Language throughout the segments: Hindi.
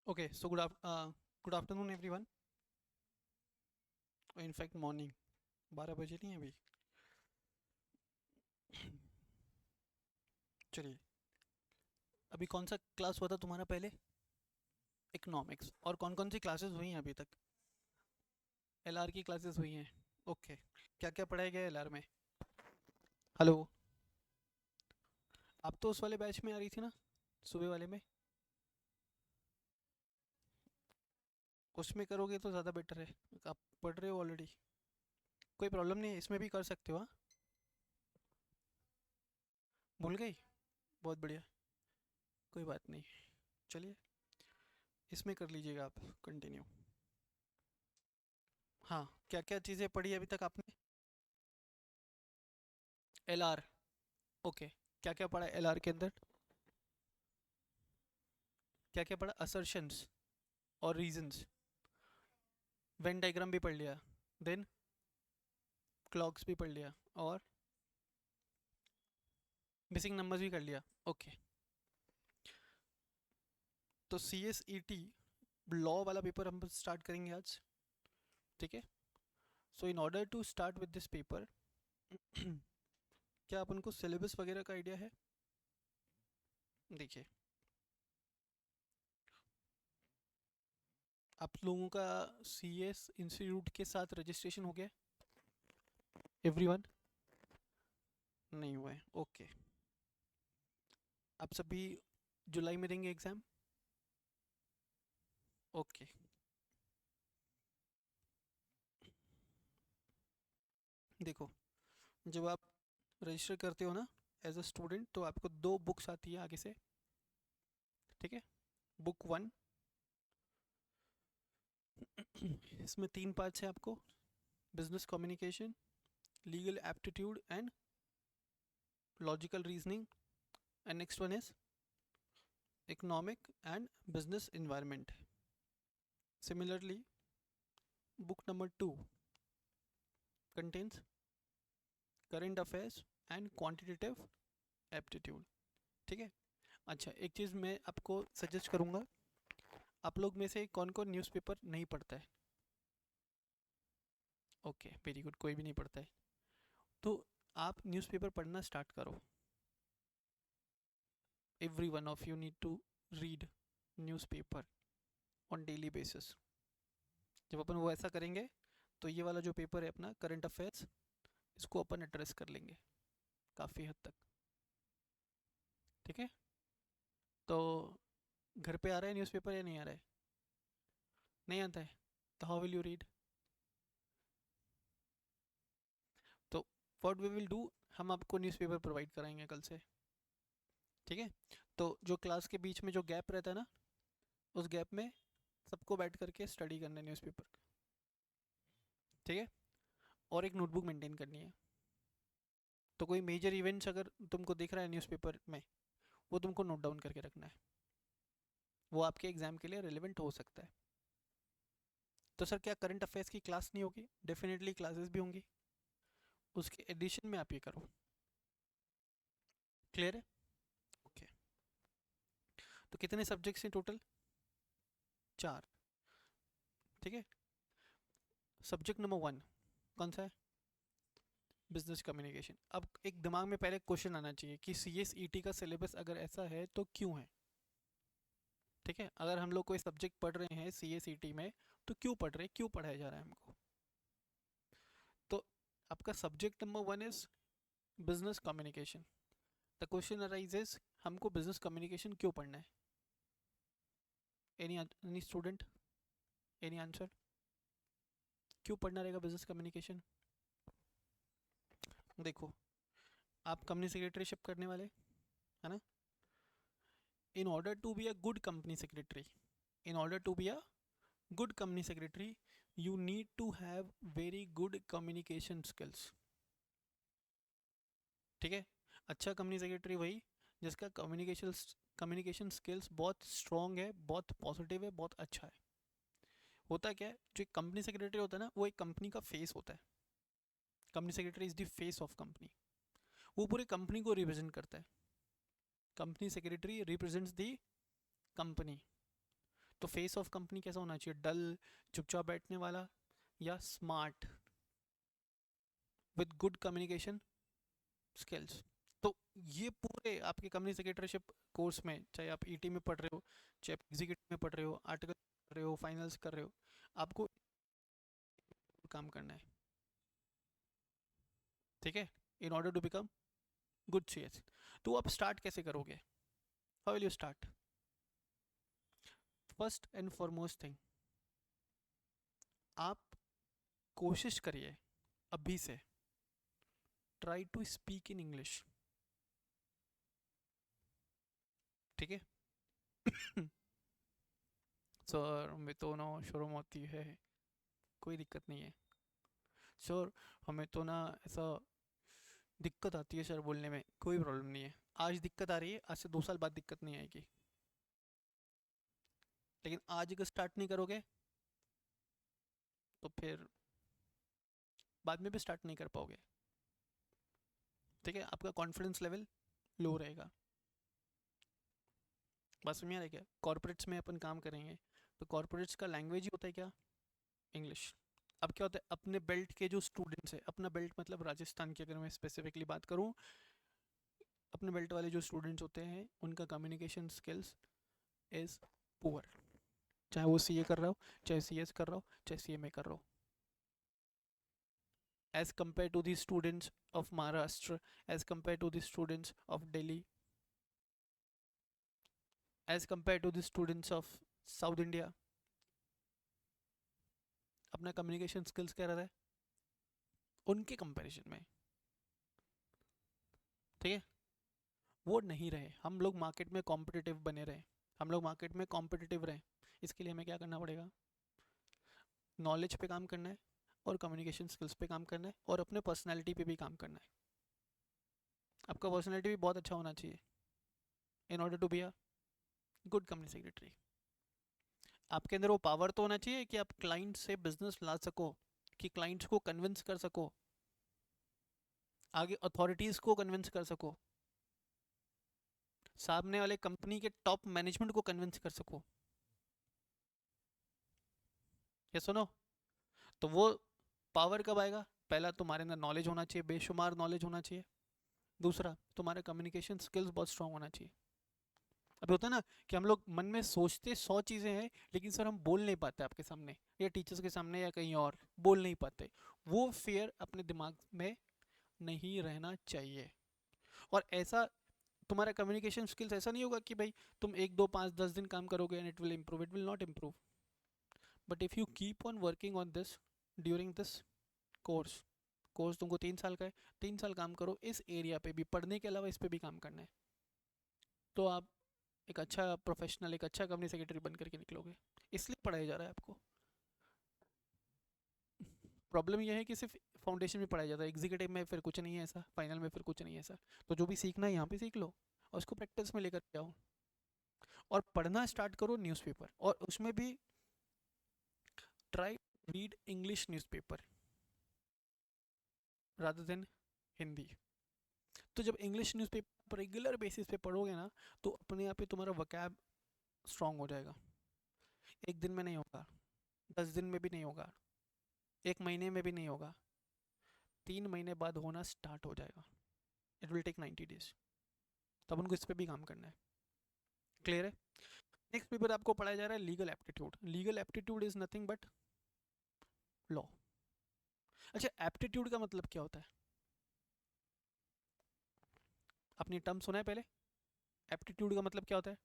Okay, so good afternoon everyone. In fact morning 12 बजे नहीं है अभी. चलिए, अभी कौन सा क्लास हुआ था तुम्हारा पहले? इकोनॉमिक्स. और कौन कौन सी क्लासेस हुई हैं अभी तक? एलआर की क्लासेस हुई हैं. ओके. क्या क्या पढ़ाया गया एलआर में? हेलो. आप तो उस वाले बैच में आ रही थी ना, सुबह वाले में. उसमें करोगे तो ज़्यादा बेटर है. आप पढ़ रहे हो ऑलरेडी. कोई प्रॉब्लम नहीं है, इसमें भी कर सकते हो. हाँ, भूल गई. बहुत बढ़िया. कोई बात नहीं. चलिए, इसमें कर लीजिएगा आप कंटिन्यू. हाँ, क्या क्या चीज़ें पढ़ी अभी तक आपने? एलआर. ओके. क्या क्या पढ़ा एलआर के अंदर? क्या क्या पढ़ा? असर्शंस और रीजंस. वेन डायग्राम भी पढ़ लिया. देन क्लॉक्स भी पढ़ लिया. और मिसिंग नंबर्स भी कर लिया. ओके. तो C S E T law paper पेपर हम स्टार्ट करेंगे आज. ठीक है. So in order to start with this paper, क्या अपन को सिलेबस वगैरह का आइडिया है? देखिए, आप लोगों का सी एस इंस्टीट्यूट के साथ रजिस्ट्रेशन हो गया? एवरीवन? नहीं हुआ है. ओके. आप सभी जुलाई में देंगे एग्ज़ाम? ओके. देखो, जब आप रजिस्टर करते हो ना एज अ स्टूडेंट, तो आपको दो बुक्स आती है आगे से. ठीक है. बुक वन, इसमें तीन पार्ट्स हैं आपको. Business communication, legal aptitude and logical reasoning. And next one is economic and business environment. Similarly, book number two contains current affairs and quantitative aptitude. ठीक है. अच्छा, एक चीज़ मैं आपको सजेस्ट करूँगा. आप लोग में से कौन कौन न्यूज़पेपर नहीं पढ़ता है? Okay, very good. कोई भी नहीं पढ़ता है. तो आप न्यूज़पेपर पढ़ना स्टार्ट करो. Every one of you need to read newspaper on daily basis. जब अपन वो ऐसा करेंगे, तो ये वाला जो पेपर है अपना करंट अफेयर्स, इसको अपन एड्रेस कर लेंगे काफ़ी हद तक. ठीक है. तो घर पे आ रहा है न्यूज़पेपर या नहीं आ रहा है? नहीं आता है. तो हाउ विल यू रीड? तो व्हाट वी विल डू, हम आपको न्यूज़पेपर प्रोवाइड कराएंगे कल से. ठीक है. तो जो क्लास के बीच में जो गैप रहता है ना, उस गैप में सबको बैठ करके स्टडी करना है न्यूज़पेपर. ठीक है. और एक नोटबुक मेंटेन करनी है. तो कोई मेजर इवेंट्स अगर तुमको दिख रहा है न्यूज़पेपर में, वो तुमको नोट डाउन करके रखना है. वो आपके एग्जाम के लिए रिलेवेंट हो सकता है. तो सर, क्या करंट अफेयर्स की क्लास नहीं होगी? डेफिनेटली क्लासेस भी होंगी. उसके एडिशन में आप ये करो. क्लियर है? ओके. तो कितने सब्जेक्ट्स हैं टोटल? चार. ठीक है. सब्जेक्ट नंबर वन कौन सा है? Business communication. अब एक दिमाग में पहले क्वेश्चन आना चाहिए कि सी एस ई टी का सिलेबस अगर ऐसा है तो क्यों है? ठीक है. अगर हम लोग कोई सब्जेक्ट पढ़ रहे हैं सी एस ई टी में, तो क्यों पढ़ रहे हैं, क्यों पढ़ाया जा रहा है हमको? तो आपका subject number one is business communication. The question arises, हमको बिजनेस कम्युनिकेशन क्यों पढ़ना है? Any student? Any answer? क्यों पढ़ना रहेगा बिजनेस कम्युनिकेशन? देखो, आप कंपनी सेक्रेटरीशिप करने वाले, है ना? In order to be a good company secretary, in order to be a good company secretary, you need to have very good communication skills. ठीक है. अच्छा कंपनी सेक्रेटरी वही जिसका कम्युनिकेशन स्किल्स बहुत स्ट्रॉन्ग है, बहुत पॉजिटिव है, बहुत अच्छा है. होता क्या है, जो एक कंपनी सेक्रेटरी होता है ना, वो एक कंपनी का फेस होता है. Company secretary is the face of company. वो पूरे कंपनी को रिप्रेजेंट करता है. Company secretary represents the company. तो फेस ऑफ कंपनी कैसा होना चाहिए? डल, चुपचाप बैठने वाला, या smart with good communication skills? तो ये पूरे आपके कंपनी सेक्रेटरीशिप कोर्स में, चाहे आप ईटी में पढ़ रहे हो, चाहे आप एग्जीक्यूटिव में पढ़ रहे हो, आर्टिकल कर रहे हो, फाइनल्स कर रहे हो, आपको काम करना है, ठीक है, in order to become good CS. तो आप स्टार्ट कैसे करोगे? How will you start? First and foremost thing, आप कोशिश करिए अभी से, try to speak in English, ठीक है? सर हमें तो ना शर्म आती है, कोई दिक्कत नहीं है सर, हमें तो ना ऐसा दिक्कत आती है सर बोलने में, कोई प्रॉब्लम नहीं है। आज दिक्कत आ रही है, आज से 2 साल बाद दिक्कत नहीं आएगी, लेकिन आज अगर स्टार्ट नहीं करोगे तो फिर बाद में भी स्टार्ट नहीं कर पाओगे, ठीक है? आपका कॉन्फिडेंस लेवल लो रहेगा। बस समझ आ रहा है क्या? कॉर्पोरेट्स में अपन काम करेंगे तो कॉर्पोरेट्स का लैंग्वेज ही होता है क्या? इंग्लिश। अब क्या होता है, अपने बेल्ट के जो स्टूडेंट्स हैं, अपना बेल्ट मतलब राजस्थान की अगर मैं स्पेसिफिकली बात करूं, अपने बेल्ट वाले जो स्टूडेंट्स होते हैं उनका कम्युनिकेशन स्किल्स इज़ पुअर, चाहे वो सीए कर रहा हो, चाहे सीएस कर रहा हो, चाहे सीएमए कर रहा हो, as compared to the students of Maharashtra, as compared to the students of Delhi, as compared to the students of South India, अपना कम्युनिकेशन स्किल्स क्या रहता है उनके कंपैरिजन में, ठीक है? वो नहीं रहे, हम लोग मार्केट में कॉम्पिटिटिव बने रहे, हम लोग मार्केट में कॉम्पिटिटिव रहे, इसके लिए हमें क्या करना पड़ेगा? नॉलेज पे काम करना है, और कम्युनिकेशन स्किल्स पे काम करना है, और अपने पर्सनैलिटी पे भी काम करना है। आपका पर्सनैलिटी भी बहुत अच्छा होना चाहिए in order to be a good company secretary. आपके अंदर वो पावर तो होना चाहिए कि आप क्लाइंट से बिजनेस ला सको, कि क्लाइंट्स को कन्विंस कर सको, आगे अथॉरिटीज़ को कन्विंस कर सको, सामने वाले कंपनी के टॉप मैनेजमेंट को कन्विंस कर सको। ये सुनो, तो वो पावर कब आएगा? पहला, तुम्हारे अंदर नॉलेज होना चाहिए, बेशुमार नॉलेज होना चाहिए। दूसरा, तुम्हारा कम्युनिकेशन स्किल्स बहुत स्ट्रांग होना चाहिए। अब होता है ना कि हम लोग मन में सोचते 100 चीज़ें हैं, लेकिन सर हम बोल नहीं पाते आपके सामने, या टीचर्स के सामने, या कहीं और बोल नहीं पाते। वो फियर अपने दिमाग में नहीं रहना चाहिए। और ऐसा तुम्हारा कम्युनिकेशन स्किल्स ऐसा नहीं होगा कि भाई तुम 1 2 5 10 दिन काम करोगे and it will improve, it will not improve. But if you keep on working on this during this course, course तुमको 3 साल का है, 3 साल काम करो इस एरिया पे भी, पढ़ने के अलावा इस पे भी काम करना है, तो आप एक अच्छा प्रोफेशनल, एक अच्छा कंपनी सेक्रेटरी बन करके निकलोगे। इसलिए पढ़ाया जा रहा है आपको। प्रॉब्लम यह है कि सिर्फ फाउंडेशन में पढ़ाया जाता है, एग्जीक्यूटिव में फिर कुछ नहीं है ऐसा, फाइनल में फिर कुछ नहीं है ऐसा। तो जो भी सीखना है यहाँ पे सीख लो, और उसको प्रैक्टिस में लेकर के आओ, और पढ़ना स्टार्ट करो न्यूज़पेपर, और उसमें भी try read English newspaper rather than Hindi. तो जब इंग्लिश न्यूज़पेपर रेगुलर बेसिस पे पढ़ोगे ना, तो अपने आप ही तुम्हारा वकैब स्ट्रांग हो जाएगा। एक दिन में नहीं होगा, 10 दिन में भी नहीं होगा, 1 महीने में भी नहीं होगा, 3 महीने बाद होना स्टार्ट हो जाएगा। It will take 90 days. तब उनको इस पर भी काम करना है। क्लियर है? नेक्स्ट पेपर आपको पढ़ाया जा रहा है legal aptitude. Legal aptitude is nothing but law. अच्छा, एप्टीट्यूड का मतलब क्या होता है? आपने टर्म सुना है पहले? एप्टीट्यूड का मतलब क्या होता है?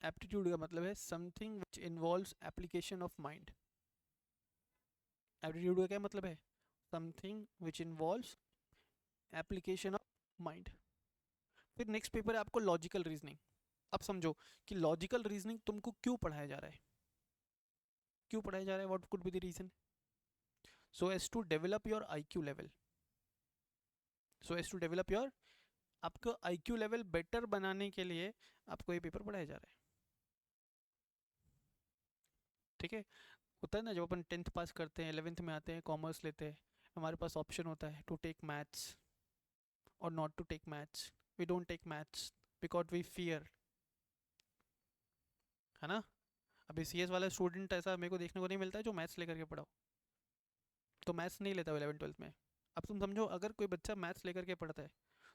एप्टीट्यूड का मतलब है something which involves application of mind. Aptitude का क्या मतलब है? Something which involves application of mind. फिर नेक्स्ट पेपर है आपको लॉजिकल रीजनिंग। अब समझो कि लॉजिकल रीजनिंग तुमको क्यों पढ़ाया जा रहा है, क्यों पढ़ाया जा रहा है, what could be the reason? So as to develop your IQ level, so as to develop your, आपका आईक्यू लेवल बेटर बनाने के लिए आपको ये पेपर पढ़ाया जा रहा है, ठीक है? होता है ना, जब अपन 10th पास करते हैं, 11th में आते हैं, कॉमर्स लेते हैं, हमारे पास ऑप्शन होता है to take maths, or not to take maths. We don't take maths because we fear, है ना? अभी CS वाला स्टूडेंट ऐसा मेरे को देखने को नहीं मिलता है जो मैथ्स लेकर के पढ़ा हो, तो मैथ्स नहीं लेता 11th 12th में। अब तुम समझो अगर कोई बच्चा मैथ्स लेकर के पढ़ता है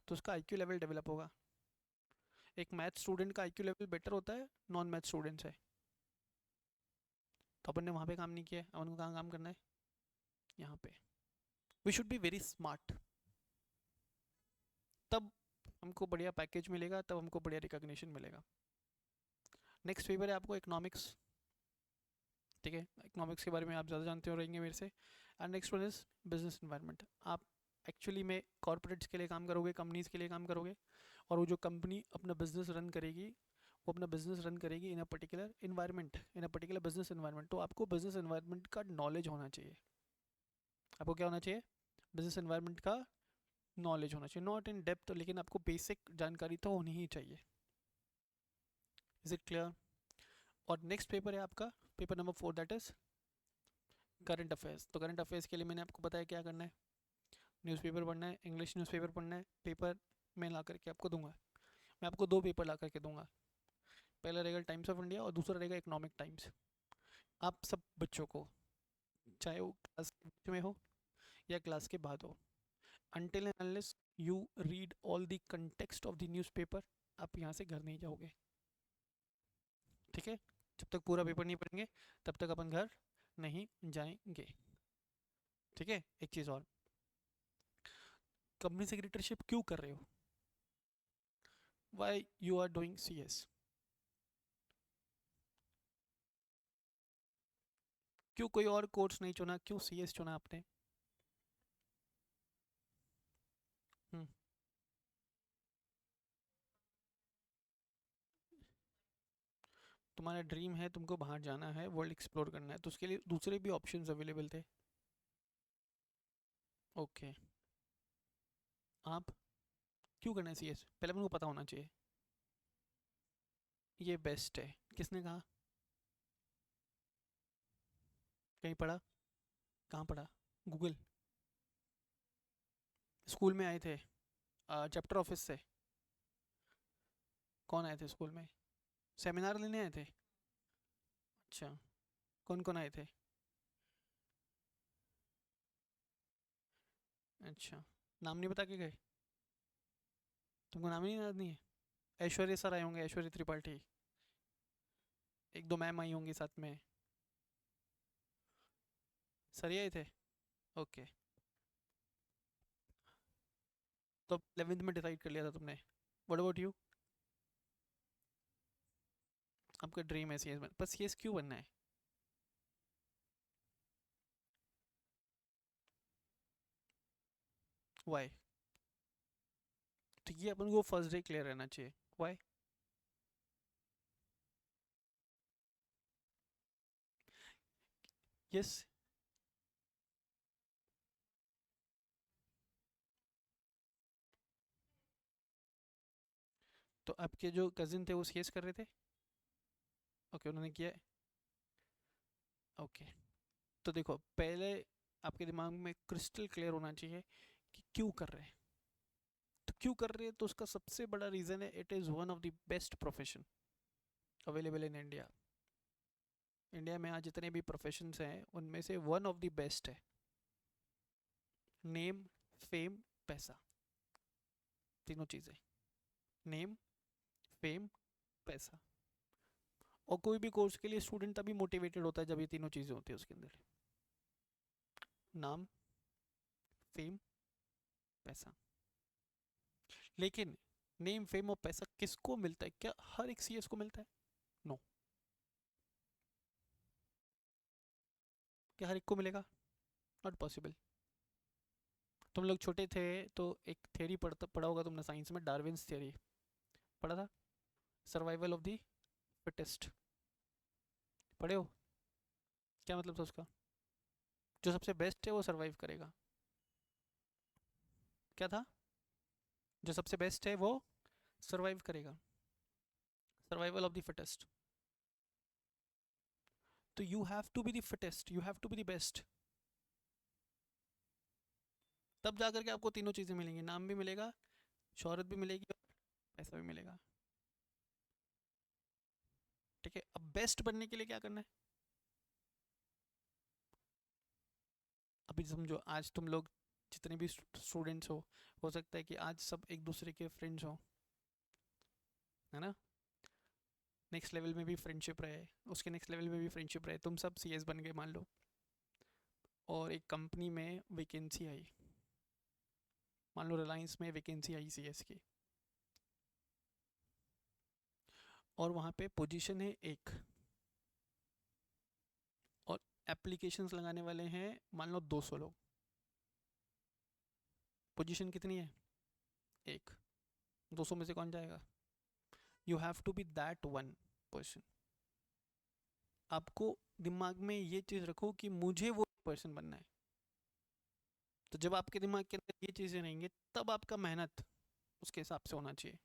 तो उसका IQ लेवल डेवलप होगा। एक मैथ स्टूडेंट का IQ लेवल बेटर होता है नॉन मैथ स्टूडेंट से। तो अपन ने वहाँ पे काम नहीं किया है, अपन को कहाँ काम करना है? यहाँ पे। We should be very smart, तब हमको बढ़िया पैकेज मिलेगा, तब हमको बढ़िया रिकॉग्निशन मिलेगा। नेक्स्ट पेपर है आपको इकोनॉमिक्स, ठीक है? इकोनॉमिक्स के बारे में आप ज़्यादा जानते हो रहेंगे मेरे से। And next one is business environment. आप एक्चुअली में कॉर्पोरेट्स के लिए काम करोगे, कंपनीज़ के लिए काम करोगे, और वो जो कंपनी अपना बिजनेस रन करेगी वो अपना बिजनेस रन करेगी in a particular environment, in a particular business environment. तो आपको बिजनेस इन्वायरमेंट का नॉलेज होना चाहिए। आपको क्या होना चाहिए? बिजनेस इन्वायरमेंट का नॉलेज होना चाहिए, नॉट इन डेप्थ, लेकिन आपको बेसिक जानकारी तो होनी ही चाहिए। Is it clear? और नेक्स्ट पेपर है आपका paper number 4, that is current affairs. तो करंट अफेयर्स के लिए मैंने आपको बताया क्या करना है, न्यूज़पेपर पढ़ना है, इंग्लिश न्यूज़पेपर पढ़ना है। पेपर मैं ला करके आपको दूंगा, मैं आपको 2 पेपर ला करके दूंगा। पहला रहेगा टाइम्स ऑफ इंडिया और दूसरा रहेगा इकोनॉमिक टाइम्स। आप सब बच्चों को, चाहे वो क्लास के बीच में हो या क्लास के बाद हो, until and unless you read all the context of the newspaper, आप यहाँ से घर नहीं जाओगे, ठीक है? जब तक पूरा पेपर नहीं पढ़ेंगे तब तक अपन घर नहीं जाएंगे, ठीक है? एक चीज़ और, कंपनी सेक्रेटरीशिप क्यों कर रहे हो? Why you are doing CS? क्यों कोई और कोर्स नहीं चुना, क्यों CS चुना आपने? हम्म, तुम्हारा ड्रीम है, तुमको बाहर जाना है, वर्ल्ड एक्सप्लोर करना है, तो उसके लिए दूसरे भी ऑप्शंस अवेलेबल थे। ओके, आप क्यों करना है CS? पहले मुझको पता होना चाहिए ये बेस्ट है। किसने कहा? कहीं पढ़ा? कहाँ पढ़ा? गूगल? स्कूल में आए थे? चैप्टर ऑफिस से? कौन आए थे स्कूल में? सेमिनार लेने आए थे? अच्छा, कौन कौन आए थे? अच्छा, नाम नहीं बता के गए? तुमको नाम ही याद नहीं है? ऐश्वर्या सर आए होंगे, ऐश्वर्या त्रिपाठी, एक दो मैम आई होंगी साथ में। सर ही आए थे? ओके। तो 11th में डिसाइड कर लिया था तुमने। What about you? आपका ड्रीम है CS में, पर CS क्यों बनना है? वाई? तो ये अपन को फर्स्ट डे क्लियर रहना चाहिए। वाई? यस। तो आपके जो कजिन थे वो CS कर रहे थे? ओके, उन्होंने किया है। ओके, तो देखो पहले आपके दिमाग में क्रिस्टल क्लियर होना चाहिए कि क्यों कर रहे हैं। तो क्यों कर रहे हैं, तो उसका सबसे बड़ा रीज़न है it is one of the best profession available in India. India में आज जितने भी प्रोफेशंस हैं उनमें से वन ऑफ द बेस्ट है। नेम, फेम, पैसा, तीनों चीज़ें। नेम, फेम, पैसा। और कोई भी कोर्स के लिए स्टूडेंट तभी मोटिवेटेड होता है जब ये तीनों चीज़ें होती है उसके अंदर। नाम, फेम, पैसा। लेकिन नेम, फेम और पैसा किसको मिलता है? क्या हर एक CS को मिलता है? नो। क्या हर एक को मिलेगा? Not possible. तुम लोग छोटे थे तो एक थ्योरी पढ़ा होगा तुमने साइंस में, डार्विन्स थ्योरी पढ़ा था? सर्वाइवल ऑफ द फिटेस्ट, पढ़े हो? क्या मतलब था उसका? जो सबसे बेस्ट है वो सर्वाइव करेगा। क्या था? जो सबसे बेस्ट है वो सर्वाइव करेगा। Survival of the fittest. तो you have to be the fittest, you have to be the best, तब जा करके आपको तीनों चीज़ें मिलेंगी। नाम भी मिलेगा, शोहरत भी मिलेगी और पैसा भी मिलेगा। ठीक है, अब बेस्ट बनने के लिए क्या करना है? अभी समझो आज तुम लोग जितने भी स्टूडेंट्स हो सकता है कि आज सब एक दूसरे के फ्रेंड्स हो, है ना? नेक्स्ट लेवल में भी फ्रेंडशिप रहे, उसके नेक्स्ट लेवल में भी फ्रेंडशिप रहे, तुम सब सीएस बन गए मान लो, और एक कंपनी में वैकेंसी आई, मान लो रिलायंस में वैकेंसी आई सीएस की, और वहाँ पे पोजीशन है एक, और एप्लीकेशंस लगाने वाले हैं मान लो 200 लोग, पोजीशन कितनी है? एक। 200 में से कौन जाएगा? You have to be that one person. आपको दिमाग में ये चीज़ रखो कि मुझे वो पर्सन बनना है। तो जब आपके दिमाग के अंदर ये चीज़ें रहेंगे तब आपका मेहनत उसके हिसाब से होना चाहिए।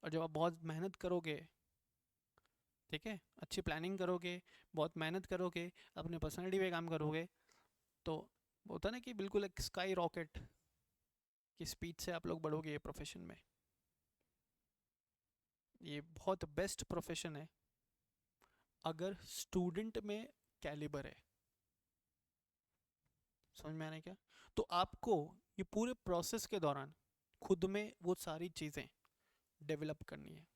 और जब आप बहुत मेहनत करोगे, ठीक है, अच्छी प्लानिंग करोगे, बहुत मेहनत करोगे, अपने पर्सनैलिटी पे काम करोगे, तो होता है ना कि बिल्कुल एक स्काई रॉकेट की स्पीड से आप लोग बढ़ोगे ये प्रोफेशन में। ये बहुत बेस्ट प्रोफेशन है अगर स्टूडेंट में कैलिबर है। समझ में आ रहा है क्या? तो आपको ये पूरे प्रोसेस के दौरान खुद में वो सारी चीज़ें डेवलप करनी है।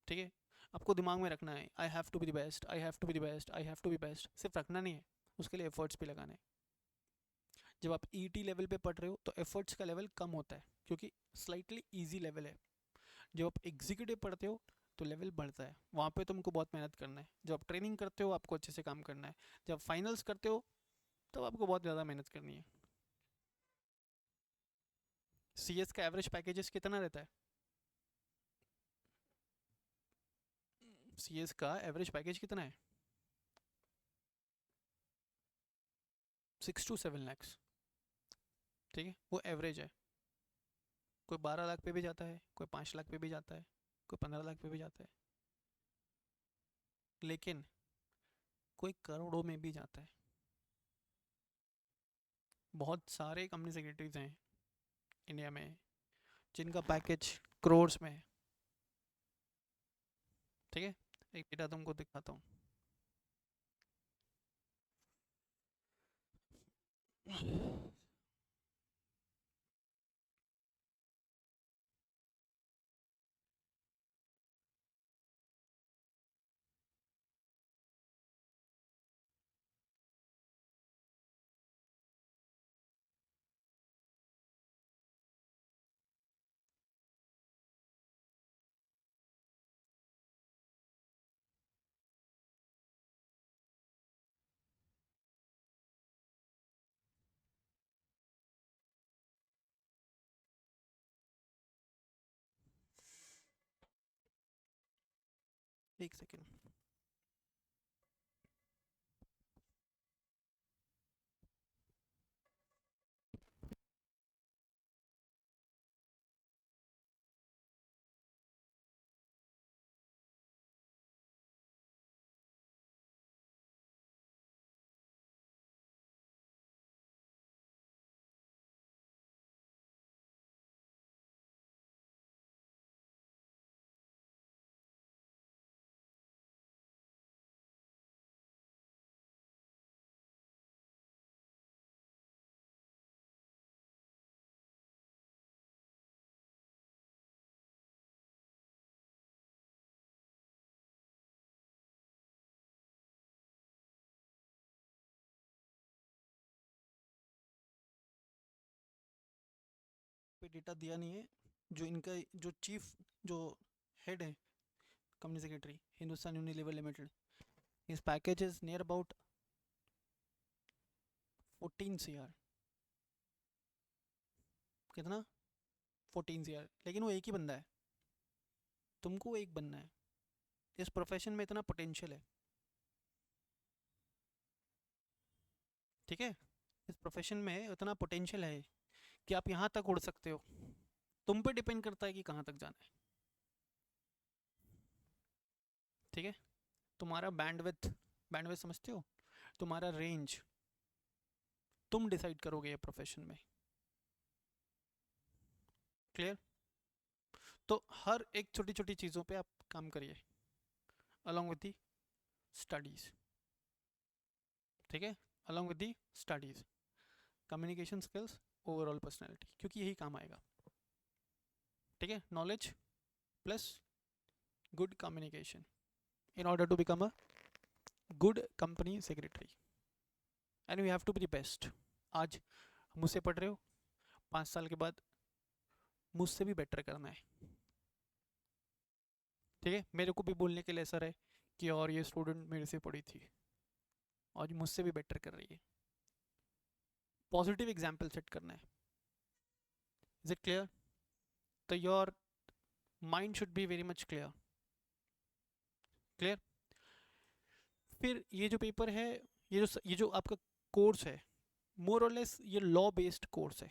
ठीक है, आपको दिमाग में रखना है I have to be the best, I have to be the best, I have to be best. सिर्फ रखना नहीं है, उसके लिए एफर्ट्स भी लगाने हैं। जब आप ईटी लेवल पे पढ़ रहे हो तो एफर्ट्स का लेवल कम होता है क्योंकि स्लाइटली ईजी लेवल है। जब आप एग्जीक्यूटिव पढ़ते हो तो लेवल बढ़ता है, वहाँ पे तुमको बहुत मेहनत करना है। जब आप ट्रेनिंग करते हो आपको अच्छे से काम करना है। जब फाइनल्स करते हो तो आपको बहुत ज़्यादा मेहनत करनी है। सीएस का एवरेज पैकेजेस कितना रहता है? सीएस का एवरेज पैकेज कितना है? 6 to 7 lakhs। ठीक है, वो एवरेज है। कोई 12 लाख पे भी जाता है, कोई 5 लाख पे भी जाता है, कोई 15 लाख पे भी जाता है, लेकिन कोई करोड़ों में भी जाता है। बहुत सारे कंपनी सेक्रेटरीज हैं इंडिया में जिनका पैकेज करोड़्स में है। ठीक है, एक डेटा तुमको दिखाता हूँ। एक सेकेंड। पे डेटा दिया नहीं है। जो इनका जो चीफ जो हेड है company secretary Hindustan Unilever limited, इस package is near about 14 CR। कितना? 14 CR, लेकिन वो एक ही बंदा है। तुमको एक बनना है। इस प्रोफेशन में इतना पोटेंशियल है। ठीक है, इस प्रोफेशन में इतना पोटेंशियल है कि आप यहाँ तक उड़ सकते हो। तुम पे डिपेंड करता है कि कहाँ तक जाना है। ठीक है, तुम्हारा बैंडविथ, बैंडविथ समझते हो? तुम्हारा रेंज, तुम डिसाइड करोगे ये प्रोफेशन में। क्लियर? तो हर एक छोटी छोटी चीज़ों पे आप काम करिए अलॉन्ग विद दी स्टडीज़। ठीक है, along with the studies, communication skills, overall personality, क्योंकि यही काम आएगा। ठीक है, knowledge plus good communication in order to become a good company secretary and you have to be the best। आज मुझसे पढ़ रहे हो, 5 साल के बाद मुझसे भी बेटर करना है। ठीक है, मेरे को भी बोलने के लिए ऐसा रहे कि और ये स्टूडेंट मेरे से पढ़ी थी, आज मुझसे भी बेटर कर रही है। पॉजिटिव एग्जाम्पल सेट करना है। Is it clear? तो your mind should be very much clear. Clear? फिर ये जो पेपर है, ये जो आपका कोर्स है, मोर और लेस ये लॉ बेस्ड कोर्स है।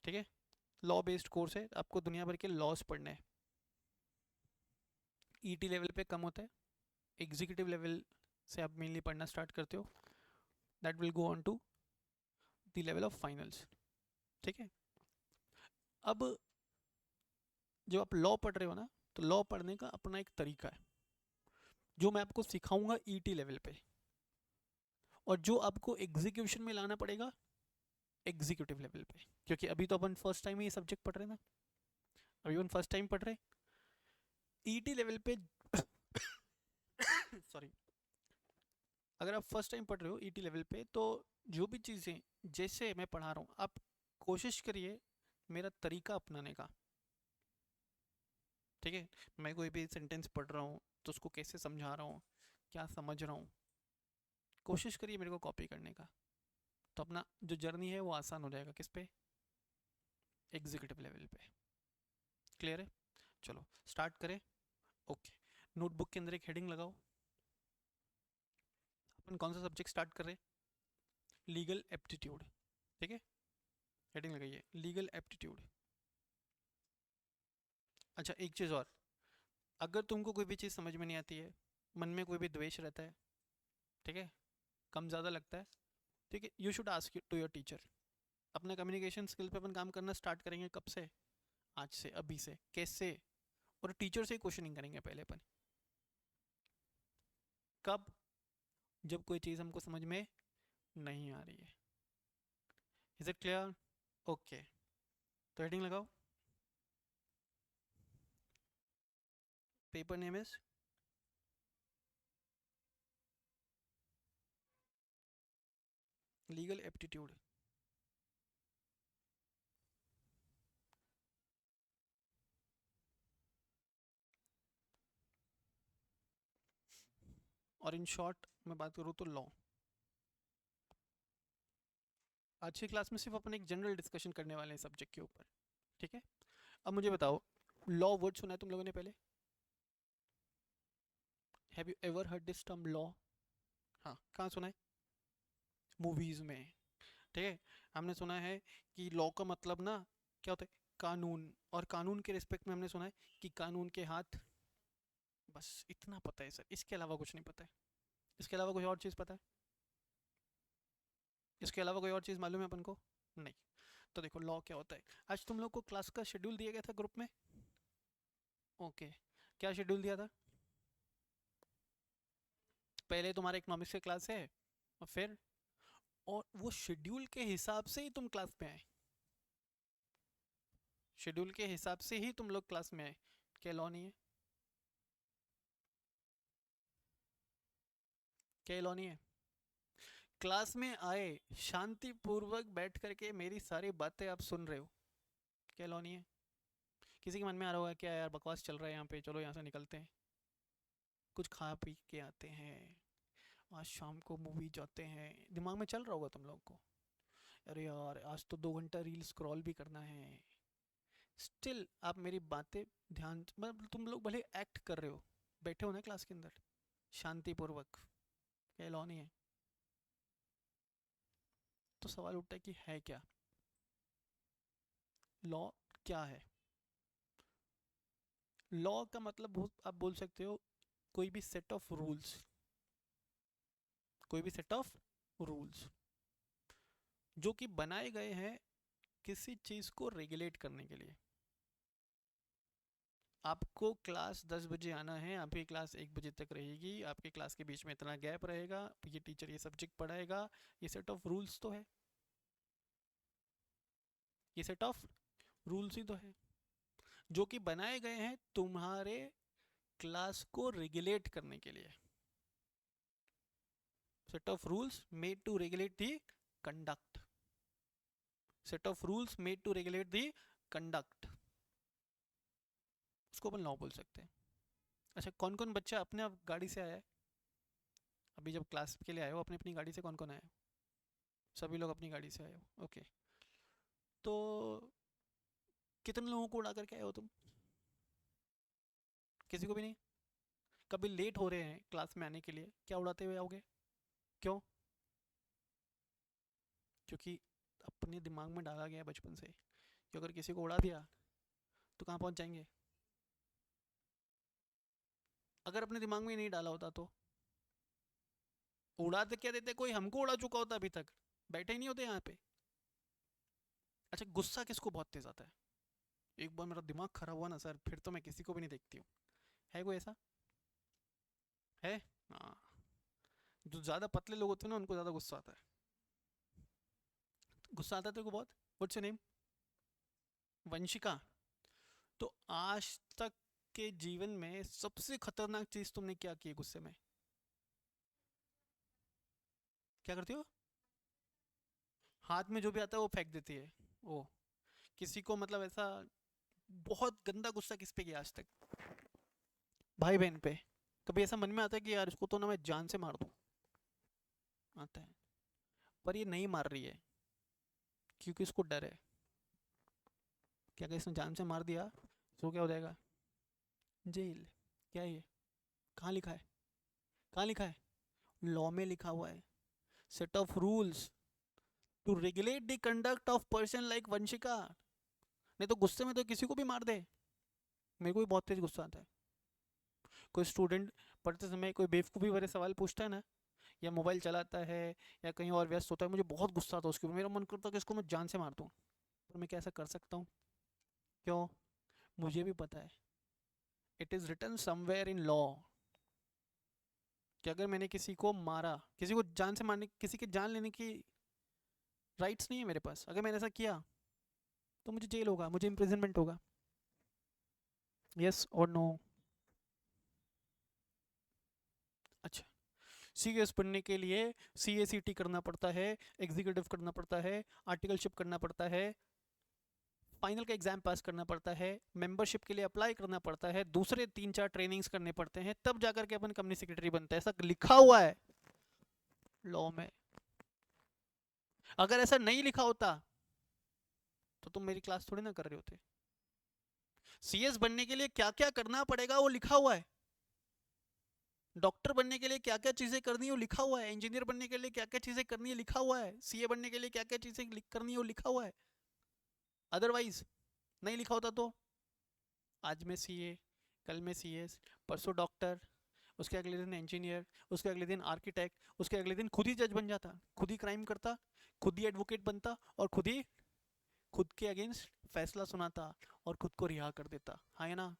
ठीक है, लॉ बेस्ड कोर्स है, आपको दुनिया भर के लॉज पढ़ने हैं। ईटी लेवल पे कम होता है, एग्जीक्यूटिव लेवल से आप मेनली पढ़ना स्टार्ट करते हो, that will go on to the level of finals. ठीक है, अब जब आप लॉ पढ़ रहे हो ना, तो लॉ पढ़ने का अपना एक तरीका है जो मैं आपको सिखाऊंगा ईटी लेवल पे, और जो आपको एग्जीक्यूशन में लाना पड़ेगा एग्जीक्यूटिव लेवल पे। क्योंकि अभी तो अपन फर्स्ट टाइम ही ये सब्जेक्ट पढ़ रहे हैं ना, अभी अपन फर्स्ट टाइम पढ़ रहे हैं ईटी लेवल पे। सॉरी, अगर आप फर्स्ट टाइम पढ़ रहे हो ईटी लेवल पे, तो जो भी चीज़ें जैसे मैं पढ़ा रहा हूँ आप कोशिश करिए मेरा तरीका अपनाने का। ठीक है, मैं कोई भी सेंटेंस पढ़ रहा हूँ तो उसको कैसे समझा रहा हूँ, क्या समझ रहा हूँ, कोशिश करिए मेरे को कॉपी करने का। तो अपना जो जर्नी है वो आसान हो जाएगा। किस पे? एग्जीक्यूटिव लेवल पे। क्लियर है? चलो स्टार्ट करें। ओके, नोटबुक के अंदर एक हेडिंग लगाओ। अपन कौन सा सब्जेक्ट स्टार्ट कर रहे हैं? Legal aptitude. ठीक है, हेडिंग लगाइए लीगल एप्टीट्यूड। अच्छा, एक चीज़ और, अगर तुमको कोई भी चीज़ समझ में नहीं आती है, मन में कोई भी द्वेष रहता है, ठीक है, कम ज़्यादा लगता है, ठीक है, you should ask to your teacher. अपना कम्युनिकेशन स्किल पे अपन काम करना स्टार्ट करेंगे कब से? आज से, अभी से। कैसे? और टीचर से ही क्वेश्चनिंग करेंगे पहले अपन। कब? जब कोई चीज़ हमको समझ में नहीं आ रही है। Is it clear? ओके, तो हेडिंग लगाओ। Paper name is legal aptitude. और इन शॉर्ट मैं बात करूँ तो लॉ। आज की क्लास में सिर्फ अपन एक जनरल डिस्कशन करने वाले हैं सब्जेक्ट के ऊपर। ठीक है, अब मुझे बताओ, लॉ वर्ड सुना है तुम लोगों ने पहले? Have you ever heard this term law? हाँ, कहाँ सुना है? मूवीज़ में। ठीक है, हमने सुना है कि लॉ का मतलब ना क्या होता है? कानून। और कानून के रिस्पेक्ट में हमने सुना है कि कानून के हाथ। बस इतना पता है सर, इसके अलावा कुछ नहीं पता है। इसके अलावा कोई और चीज़ पता है? इसके अलावा कोई और चीज़ मालूम है अपन को? नहीं। तो देखो लॉ क्या होता है। आज तुम लोग को क्लास का शेड्यूल दिया गया था ग्रुप में। ओके, क्या शेड्यूल दिया था? पहले तुम्हारा इकोनॉमिक्स की क्लास है, और फिर, और वो शेड्यूल के हिसाब से ही तुम क्लास में आए। शेड्यूल के हिसाब से ही तुम लोग क्लास में आए। क्या लॉ नहीं है? क्या लॉ नहीं है? क्लास में आए, शांतिपूर्वक बैठ करके मेरी सारी बातें आप सुन रहे हो, क्या लॉ नहीं है? किसी के मन में आ रहा होगा क्या यार बकवास चल रहा है यहाँ पे, चलो यहाँ से निकलते हैं, कुछ खा पी के आते हैं, आज शाम को मूवी जाते हैं, दिमाग में चल रहा होगा तुम लोगों को। अरे यार आज तो 2 घंटा रील स्क्रॉल भी करना है। स्टिल आप मेरी बातें ध्यान, मतलब तुम लोग भले एक्ट कर रहे हो, बैठे हो ना क्लास के अंदर शांतिपूर्वक, क्या लॉ नहीं है? तो सवाल उठता है कि है क्या लॉ? क्या है लॉ? का मतलब आप बोल सकते हो कोई भी सेट ऑफ रूल्स, कोई भी सेट ऑफ रूल्स। जो कि बनाए गए हैं किसी चीज़ को रेगुलेट करने के लिए। आपको क्लास 10 बजे आना है, आपकी क्लास 1 बजे तक रहेगी, आपके क्लास के बीच में इतना गैप रहेगा, ये टीचर ये सब्जेक्ट पढ़ाएगा, ये सेट ऑफ रूल्स तो है, ये सेट ऑफ रूल्स ही तो है जो कि बनाए गए हैं तुम्हारे क्लास को रेगुलेट करने के लिए। Set of rules made to regulate the conduct, set of rules made to regulate the conduct, उसको अपन लॉ बोल सकते हैं। अच्छा, कौन कौन बच्चा अपने आप गाड़ी से आया है? अभी जब क्लास के लिए आए हो अपनी अपनी गाड़ी से कौन कौन आया है? सभी लोग अपनी गाड़ी से आए हो, ओके। तो कितने लोगों को उड़ा करके आए हो तुम? किसी को भी नहीं? कभी लेट हो रहे हैं क्लास में आने के लिए, क्या उड़ाते हुए आओगे? क्यों? क्योंकि अपने दिमाग में डाला गया है बचपन से कि अगर किसी को उड़ा दिया तो कहाँ पहुँच जाएंगे। अगर अपने दिमाग में नहीं डाला होता तो उड़ाते क्या देते, कोई हमको उड़ा चुका होता अभी तक, बैठे ही नहीं होते यहाँ पे। अच्छा, गुस्सा किसको बहुत तेज आता है? एक बार मेरा दिमाग खराब हुआ ना सर, फिर तो मैं किसी को भी नहीं देखती हूँ। है कोई ऐसा? है? हाँ, जो ज़्यादा पतले लोग होते हैं ना उनको ज़्यादा गुस्सा आता है। गुस्सा आता है तेरे को बहुत? What's your name? वंशिका। तो आज तक के जीवन में सबसे खतरनाक चीज तुमने क्या की है गुस्से में? क्या करती हो? हाथ में जो भी आता है वो फेंक देती है। ओ, किसी को मतलब ऐसा बहुत गंदा गुस्सा किस पे किया आज तक? भाई बहन पे? कभी ऐसा मन में आता है कि यार इसको तो ना मैं जान से मार दूं? आता है। पर ये नहीं मार रही है क्योंकि इसको डर है कि अगर इसने जान से मार दिया तो क्या हो जाएगा? जेल। क्या है ये? कहाँ लिखा है? कहाँ लिखा है? लॉ में लिखा हुआ है, set of rules to regulate the conduct of person like Vanshika. नहीं तो गुस्से में तो किसी को भी मार दे। मेरे को भी बहुत तेज गुस्सा आता है। कोई स्टूडेंट पढ़ते समय कोई बेवकूफ़ी भरे सवाल पूछता है ना, या मोबाइल चलाता है या कहीं और व्यस्त होता है, मुझे बहुत गुस्सा आता है उसके ऊपर। मेरा मन करता है कि इसको मैं जान से मार दूँ, पर मैं क्या ऐसा कर सकता हूँ? क्यों? मुझे भी पता है, it is written somewhere in law कि अगर मैंने किसी को मारा, किसी को जान से मारने, किसी की जान लेने की राइट्स नहीं है मेरे पास, अगर मैंने ऐसा किया तो मुझे जेल होगा, मुझे इम्प्रिजनमेंट होगा। यस और नो? अच्छा, सीएस पढ़ने के लिए सीएसीटी करना पड़ता है, एग्जीक्यूटिव करना पड़ता है, आर्टिकलशिप करना पड़ता है, फाइनल का एग्जाम पास करना पड़ता है, मेंबरशिप के लिए अप्लाई करना पड़ता है, दूसरे 3-4 ट्रेनिंग्स करने पड़ते हैं, तब जाकर के अपन कंपनी सेक्रेटरी बनता है। ऐसा लिखा हुआ है लॉ में। अगर ऐसा नहीं लिखा होता तो तुम मेरी क्लास थोड़ी ना कर रहे होते। सीएस बनने के लिए क्या क्या करना पड़ेगा वो लिखा हुआ है, डॉक्टर बनने के लिए क्या क्या चीजें करनी है वो लिखा हुआ है, इंजीनियर बनने के लिए क्या क्या चीजें करनी है लिखा हुआ है, सीए बनने के लिए क्या क्या चीजें करनी है वो लिखा हुआ है। अदरवाइज नहीं लिखा होता तो आज मैं सीए, कल मैं सीएस, परसों डॉक्टर, उसके अगले दिन इंजीनियर, उसके अगले दिन आर्किटेक्ट, उसके अगले दिन खुद ही जज बन जाता, खुद ही क्राइम करता, खुद ही एडवोकेट बनता और खुद ही खुद के अगेंस्ट फैसला सुनाता और खुद को रिहा कर देता। हाँ या ना?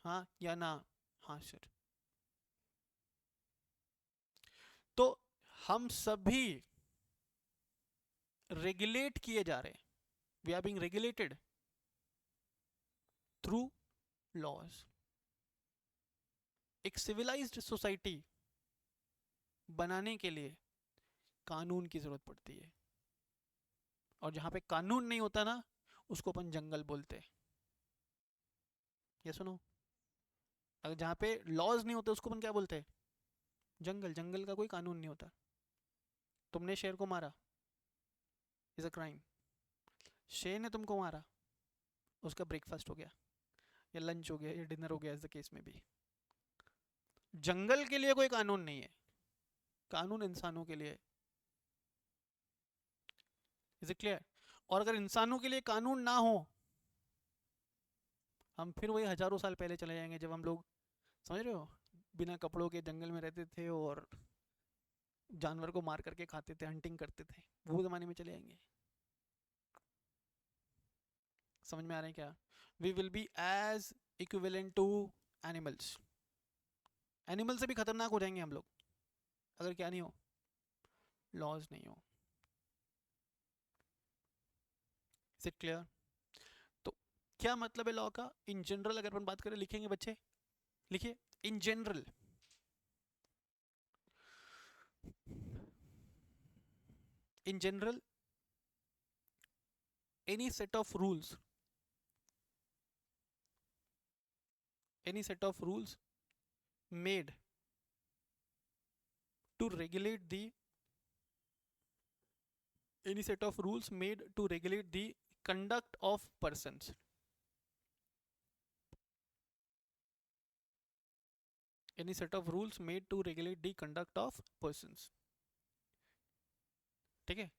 हाँ या ना? हाँ सर। तो हम सभी रेगुलेट किए जा रहे हैं, we are being regulated through laws. एक सिविलाइज्ड सोसाइटी बनाने के लिए कानून की जरूरत पड़ती है, और जहां पे कानून नहीं होता ना उसको अपन जंगल बोलते हैं। ये सुनो, अगर जहाँ पे लॉज नहीं होते उसको अपन क्या बोलते हैं? जंगल। जंगल का कोई कानून नहीं होता। तुमने शेर को मारा, इज अ क्राइम। शेर ने तुमको मारा, उसका ब्रेकफास्ट हो गया या लंच हो गया या डिनर हो गया, एज द केस में भी। जंगल के लिए कोई कानून नहीं है, कानून इंसानों के लिए। Is it clear? और अगर इंसानों के लिए कानून ना हो, हम फिर वही हजारों साल पहले चले जाएंगे जब हम लोग, समझ रहे हो, बिना कपड़ों के जंगल में रहते थे और जानवर को मार करके खाते थे, हंटिंग करते थे, वो ज़माने में चले आएंगे। समझ में आ रहे हैं क्या? We will be as equivalent to animals. Animal से भी खतरनाक हो जाएंगे हम लोग अगर क्या नहीं हो, लॉज नहीं हो। Is it clear? तो क्या मतलब है लॉ का? इन जनरल अगर अपन बात करें, लिखेंगे बच्चे, लिखिए in general, in general any set of rules, any set of rules made to regulate the, any set of rules made to regulate the conduct of persons, any set of rules made to regulate the conduct of persons। ठीक है,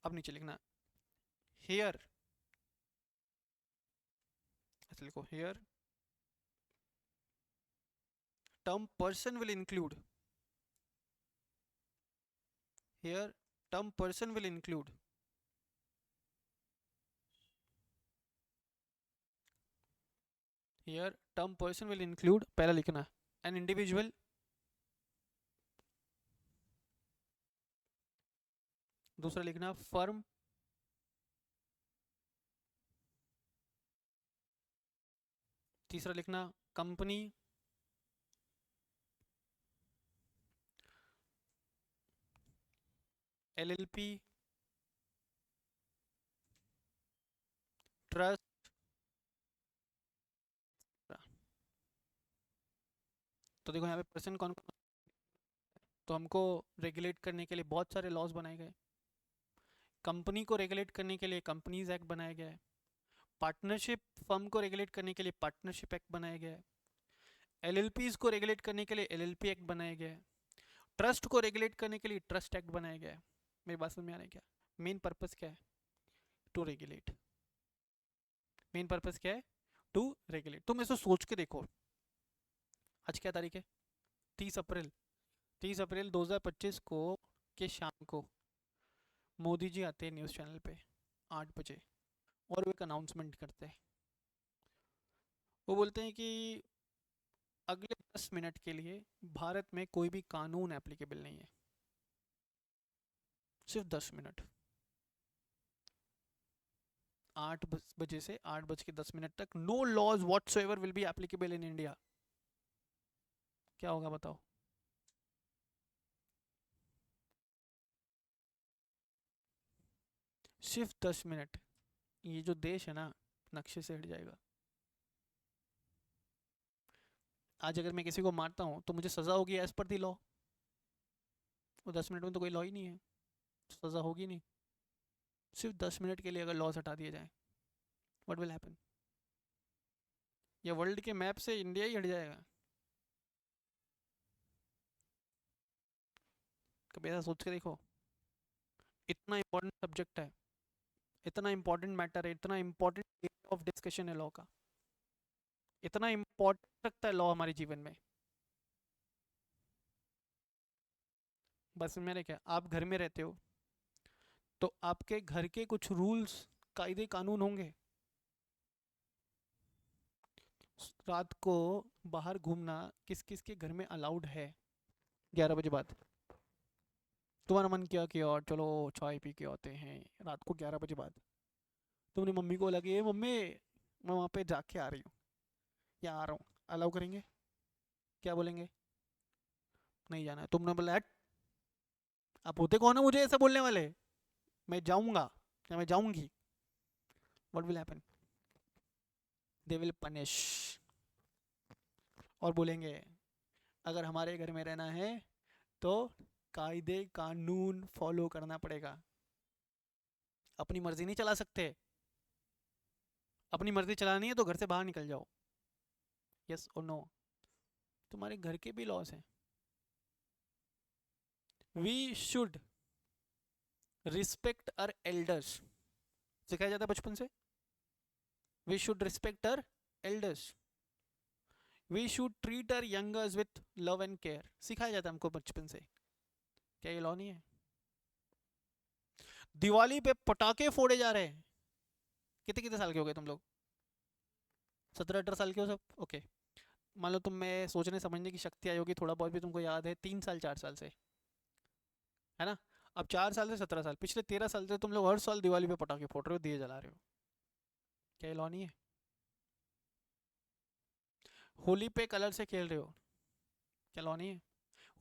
अब नीचे लिखना here, ऐसे लिखो here term person will include, here term person will include here term person will include, पहला लिखना an individual, दूसरा लिखना firm, तीसरा लिखना कंपनी, LLP, ट्रस्ट। तो देखो यहाँ पे पर्सन कौन कौन, तो हमको रेगुलेट करने के लिए बहुत सारे लॉज बनाए गए। कंपनी को रेगुलेट करने के लिए कंपनीज एक्ट बनाया गया है। पार्टनरशिप फर्म को रेगुलेट करने के लिए पार्टनरशिप एक्ट बनाया गया है। एलएलपीज को रेगुलेट करने के लिए एलएलपी एक्ट बनाया गया है। ट्रस्ट को रेगुलेट करने के लिए ट्रस्ट एक्ट बनाया गया है। मेरी बात समझ में आ रही है क्या? मेन पर्पस क्या है? To regulate. मेन पर्पस क्या है? To regulate. तुम इसको सोच के देखो, आज क्या तारीख है? 30 अप्रैल। 30 अप्रैल 2025 को के शाम को मोदी जी आते हैं न्यूज़ चैनल पे 8 बजे, और वो एक अनाउंसमेंट करते हैं। वो बोलते हैं कि अगले 10 मिनट के लिए भारत में कोई भी कानून एप्लीकेबल नहीं है। सिर्फ 10 मिनट, 8 बजे से 8:10 तक no laws whatsoever will be applicable in India. क्या होगा बताओ? सिर्फ 10 मिनट, ये जो देश है ना नक्शे से हट जाएगा। आज अगर मैं किसी को मारता हूँ तो मुझे सजा होगी एज पर दी लॉ। वो 10 मिनट में तो कोई लॉ ही नहीं है, सजा होगी नहीं। सिर्फ 10 मिनट के लिए अगर लॉज हटा दिए जाए, व्हाट विल हैपन? या वर्ल्ड के मैप से इंडिया ही हट जाएगा। कभी ऐसा सोच के देखो, इतना इंपॉर्टेंट सब्जेक्ट है, इतना इंपॉर्टेंट मैटर है, इतना इंपॉर्टेंट एरिया ऑफ डिस्कशन है लॉ का, इतना इंपॉर्टेंट रखता है लॉ हमारे जीवन में। बस मेरे क्या, आप घर में रहते हो तो आपके घर के कुछ रूल्स कायदे कानून होंगे। रात को बाहर घूमना किस किस के घर में अलाउड है? 11 बजे बाद तुम्हारा मन किया कि और चलो चाय पी के आते हैं, रात को 11 बजे बाद तुमने मम्मी को बोला कि ये मम्मी मैं वहाँ पे जाके आ रही हूँ या आ रहा हूँ, अलाउ करेंगे? क्या बोलेंगे? नहीं जाना है। तुमने बोला "हट, आप होते कौन है मुझे ऐसा बोलने वाले, मैं जाऊँगा या मैं जाऊँगी"? What will happen? They will punish. और बोलेंगे अगर हमारे घर में रहना है तो कायदे कानून फॉलो करना पड़ेगा। अपनी मर्जी नहीं चला सकते। अपनी मर्जी चलानी है तो घर से बाहर निकल जाओ। यस और नो? तुम्हारे घर के भी लॉस हैं। We should respect our elders, सिखाया जाता है बचपन से। We should respect our elders, we should treat our youngers with love and care, सिखाया जाता है हमको बचपन से। क्या ये लॉ नहीं है? दिवाली पे पटाखे फोड़े जा रहे हैं। कितने कितने साल के हो गए तुम लोग? 17-18 साल के हो सब? ओके। मान लो तुम में सोचने समझने की शक्ति आई होगी, थोड़ा बहुत भी तुमको याद है 3 साल 4 साल से, है ना? अब 4 साल से 17 साल, पिछले 13 साल से तुम लोग हर साल दिवाली पे पटाखे फोड़ रहे हो, दिए जला रहे हो। क्या ये लॉ नहीं है? होली पे कलर से खेल रहे हो, क्या लॉ नहीं है?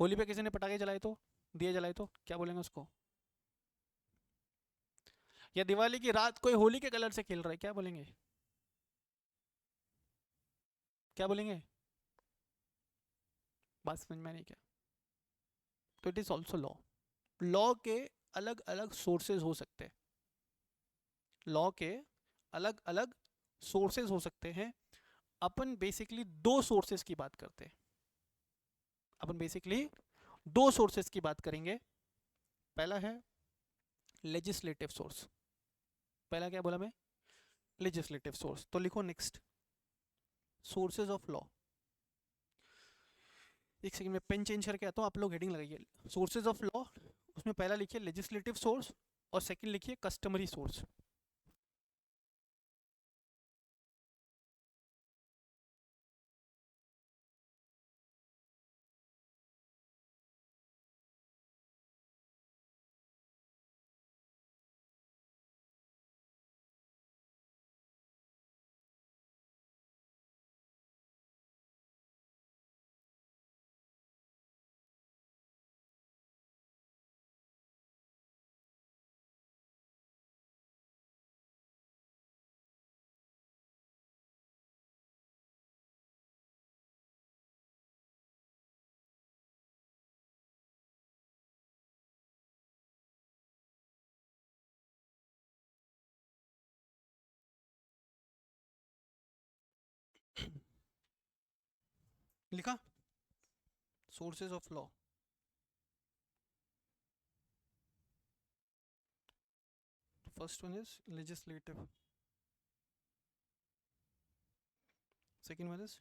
होली पे किसी ने पटाखे जलाए तो, दिए जलाए तो क्या बोलेंगे उसको? या दिवाली की रात कोई होली के कलर से खेल रहा है, क्या बोलेंगे? क्या बोलेंगे? बात समझ में नहीं क्या? तो it is also law. Law के अलग अलग सोर्सेज हो सकते हैं, लॉ के अलग अलग सोर्सेज हो सकते हैं। अपन बेसिकली दो सोर्सेज की बात करते हैं, अपन बेसिकली दो सोर्सेज की बात करेंगे। पहला है लेजिस्लेटिव सोर्स। पहला क्या बोला मैं? Legislative source. तो लिखो नेक्स्ट, सोर्सेज ऑफ लॉ। एक सेकंड में पेन चेंज करके आता हूँ, आप लोग हेडिंग लगाइए। सोर्सेज ऑफ लॉ, उसमें पहला लिखिए लेजिस्लेटिव सोर्स और सेकंड लिखिए कस्टमरी सोर्स। लिखा sources of law. First one is legislative, second one is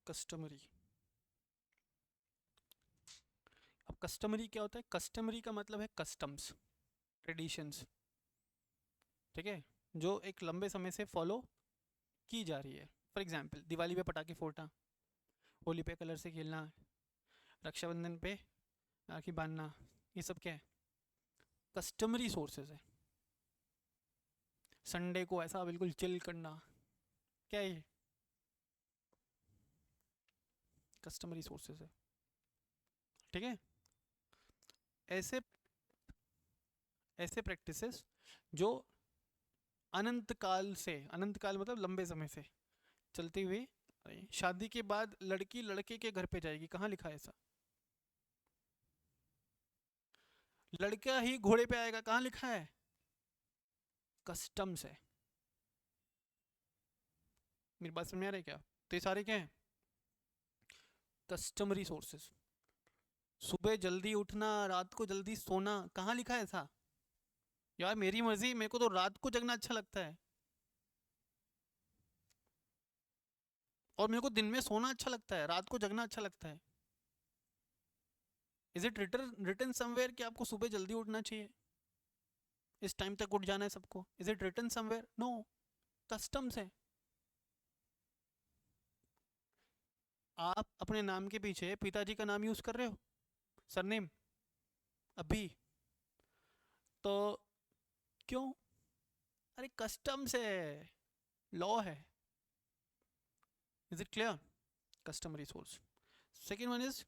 customary. अब कस्टमरी क्या होता है? कस्टमरी का मतलब है कस्टम्स, ट्रेडिशंस, ठीक है, जो एक लंबे समय से फॉलो की जा रही है। फॉर एग्जाम्पल दिवाली पे पटाखे फोड़ना, होली पे कलर से खेलना, रक्षाबंधन पे राखी बांधना, ये सब क्या है? कस्टमरी सोर्सेज है। संडे को ऐसा बिल्कुल चिल करना, क्या है ये? कस्टमरी सोर्सेज है, ठीक है। ऐसे ऐसे प्रैक्टिसेस जो अनंत काल से, अनंत काल मतलब लंबे समय से चलती हुई आ रही हैं। शादी के बाद लड़की लड़के के घर पे जाएगी, कहाँ लिखा है ऐसा? लड़का ही घोड़े पे आएगा, कहाँ लिखा है? कस्टम्स है। मेरी बात समझ में आ रही है क्या? तो ये सारे क्या हैं? Customary sources. सुबह जल्दी उठना, रात को जल्दी सोना, कहाँ लिखा है ऐसा? यार मेरी मर्जी, मेरे को तो रात को जगना अच्छा लगता है और मेरे को दिन में सोना अच्छा लगता है, रात को जगना अच्छा लगता है। इज इट रिटन समवेयर कि आपको सुबह जल्दी उठना चाहिए, इस टाइम तक उठ जाना है सबको? Is it written somewhere? No, customs है। आप अपने नाम के पीछे पिताजी का नाम यूज कर रहे हो, सरनेम, अभी, तो क्यों? अरे कस्टम्स है, लॉ है। Is it clear? Customary source. Second one is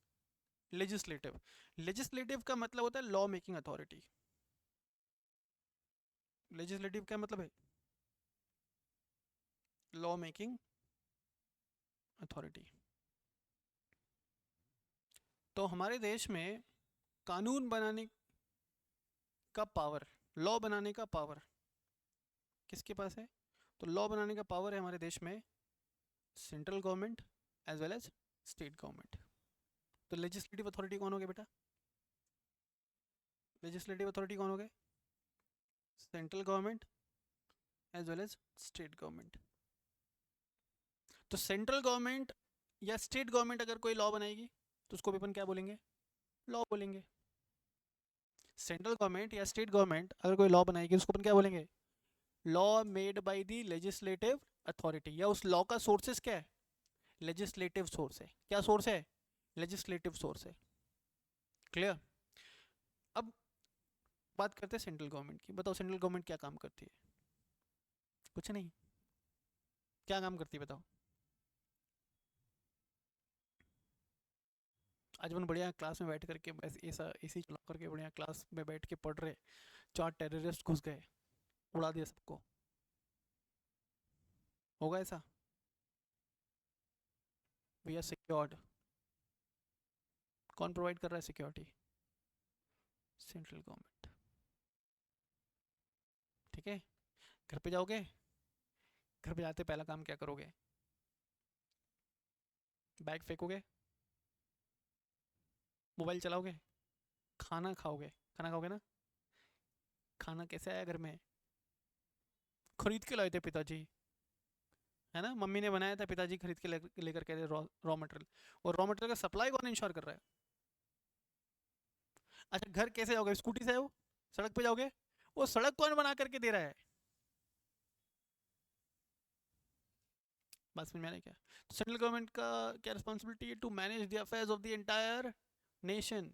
legislative. Legislative का मतलब होता है लॉ मेकिंग अथॉरिटी। लेजिस्लेटिव क्या मतलब है? Law making authority. तो हमारे देश में कानून बनाने का पावर, लॉ बनाने का पावर किसके पास है? तो लॉ बनाने का पावर है हमारे देश में central government as well as state government. तो लेजिस्लेटिव अथॉरिटी कौन हो गया बेटा? लेजिस्लेटिव अथॉरिटी कौन हो गए? Central government as well as state government. तो सेंट्रल गवर्नमेंट या स्टेट गवर्नमेंट अगर कोई लॉ बनाएगी तो उसको भी अपन क्या बोलेंगे, लॉ बोलेंगे। सेंट्रल गवर्नमेंट या स्टेट गवर्नमेंट अगर कोई लॉ बनाएगी उसको अपन क्या बोलेंगे, law made by the legislative authority, या उस लॉ का सोर्सेस क्या है, लेजिस्लेटिव सोर्स है। क्या सोर्स है, लेजिस्लेटिव सोर्स है। क्लियर। अब बात करते हैं सेंट्रल गवर्नमेंट की। बताओ सेंट्रल गवर्नमेंट क्या काम करती है, कुछ नहीं, क्या काम करती है बताओ। आज अपन बढ़िया क्लास में बैठ करके बस ऐसा एसी चला करके बढ़िया क्लास में बैठ के पढ़ रहे, चार टेररिस्ट घुस गए, उड़ा दिया सबको, होगा ऐसा। We are secured. कौन प्रोवाइड कर रहा है सिक्योरिटी, सेंट्रल गवर्नमेंट। ठीक है। घर पे जाओगे, घर पे जाते पहला काम क्या करोगे, बैग फेंकोगे, मोबाइल चलाओगे, खाना खाओगे, खाना खाओगे ना। खाना कैसे आया घर में, खरीद के लाए थे पिताजी, है ना, मम्मी ने बनाया था, पिताजी खरीद के लेकर के रॉ मटेरियल। और रॉ मटेरियल का सप्लाई कौन इंश्योर कर रहा है। अच्छा घर कैसे जाओगे, स्कूटी से आओ, सड़क पे जाओगे, वो सड़क कौन बना करके दे रहा है। बात समझ में आ रहा है क्या। तो सेंट्रल गवर्नमेंट का क्या रिस्पॉन्सिबिलिटी है, to manage the affairs of the entire nation,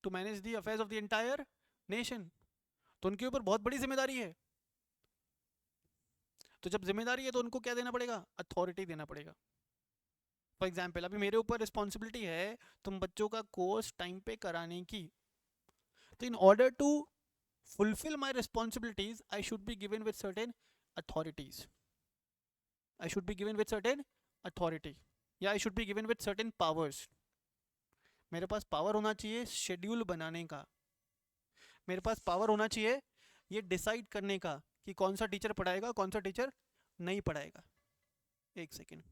to manage the affairs of the entire nation. तो उनके ऊपर बहुत बड़ी जिम्मेदारी है। तो जब जिम्मेदारी है तो उनको क्या देना पड़ेगा, अथॉरिटी देना पड़ेगा। फॉर एग्जाम्पल अभी मेरे ऊपर रिस्पॉन्सिबिलिटी है तुम बच्चों का कोर्स टाइम पे कराने की, तो in order to fulfill my responsibilities I should be given with certain authorities, I should be given with certain authority, या I should be given with certain powers। मेरे पास पावर होना चाहिए शेड्यूल बनाने का, मेरे पास पावर होना चाहिए ये डिसाइड करने का कि कौन सा टीचर पढ़ाएगा कौन सा टीचर नहीं पढ़ाएगा। एक सेकेंड,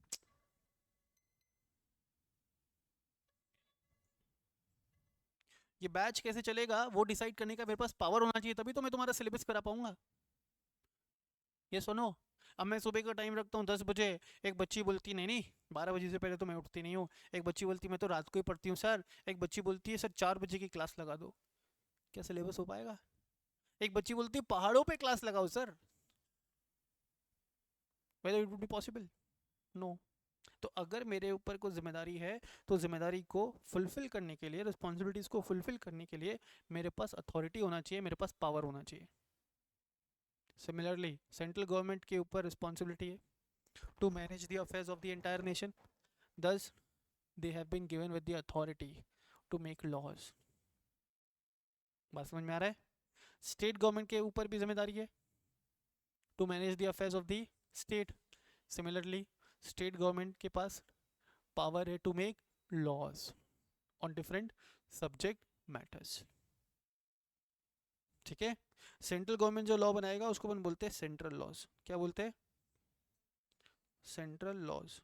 ये बैच कैसे चलेगा वो डिसाइड करने का मेरे पास पावर होना चाहिए, तभी तो मैं तुम्हारा सिलेबस करा पाऊंगा। ये सुनो, अब मैं सुबह का टाइम रखता हूँ 10 बजे, एक बच्ची बोलती नहीं नहीं 12 बजे से पहले तो मैं उठती नहीं हूँ, एक बच्ची बोलती मैं तो रात को ही पढ़ती हूँ सर, एक बच्ची बोलती है सर 4 बजे की क्लास लगा दो। क्या सिलेबस हो पाएगा। एक बच्ची बोलती है पहाड़ों पे क्लास लगाओ sir, whether it would be possible, no. तो अगर मेरे ऊपर कोई जिम्मेदारी है तो जिम्मेदारी को फुलफिल करने के लिए, रिस्पॉन्सिबिलिटीज को फुलफिल करने के लिए मेरे पास अथॉरिटी होना चाहिए, मेरे पास पावर होना चाहिए। सिमिलरली सेंट्रल गवर्नमेंट के ऊपर रिस्पॉन्सिबिलिटी है to manage the affairs of the entire nation. Thus, they have been given with the authority to make laws. बात समझ में आ रहा है। स्टेट गवर्नमेंट के ऊपर भी जिम्मेदारी है to manage the affairs of the state. Similarly state government के पास पावर है to make laws on different subject matters. ठीक है। सेंट्रल गवर्नमेंट जो लॉ बनाएगा उसको अपन बोलते हैं सेंट्रल लॉज। क्या बोलते हैं, सेंट्रल लॉज।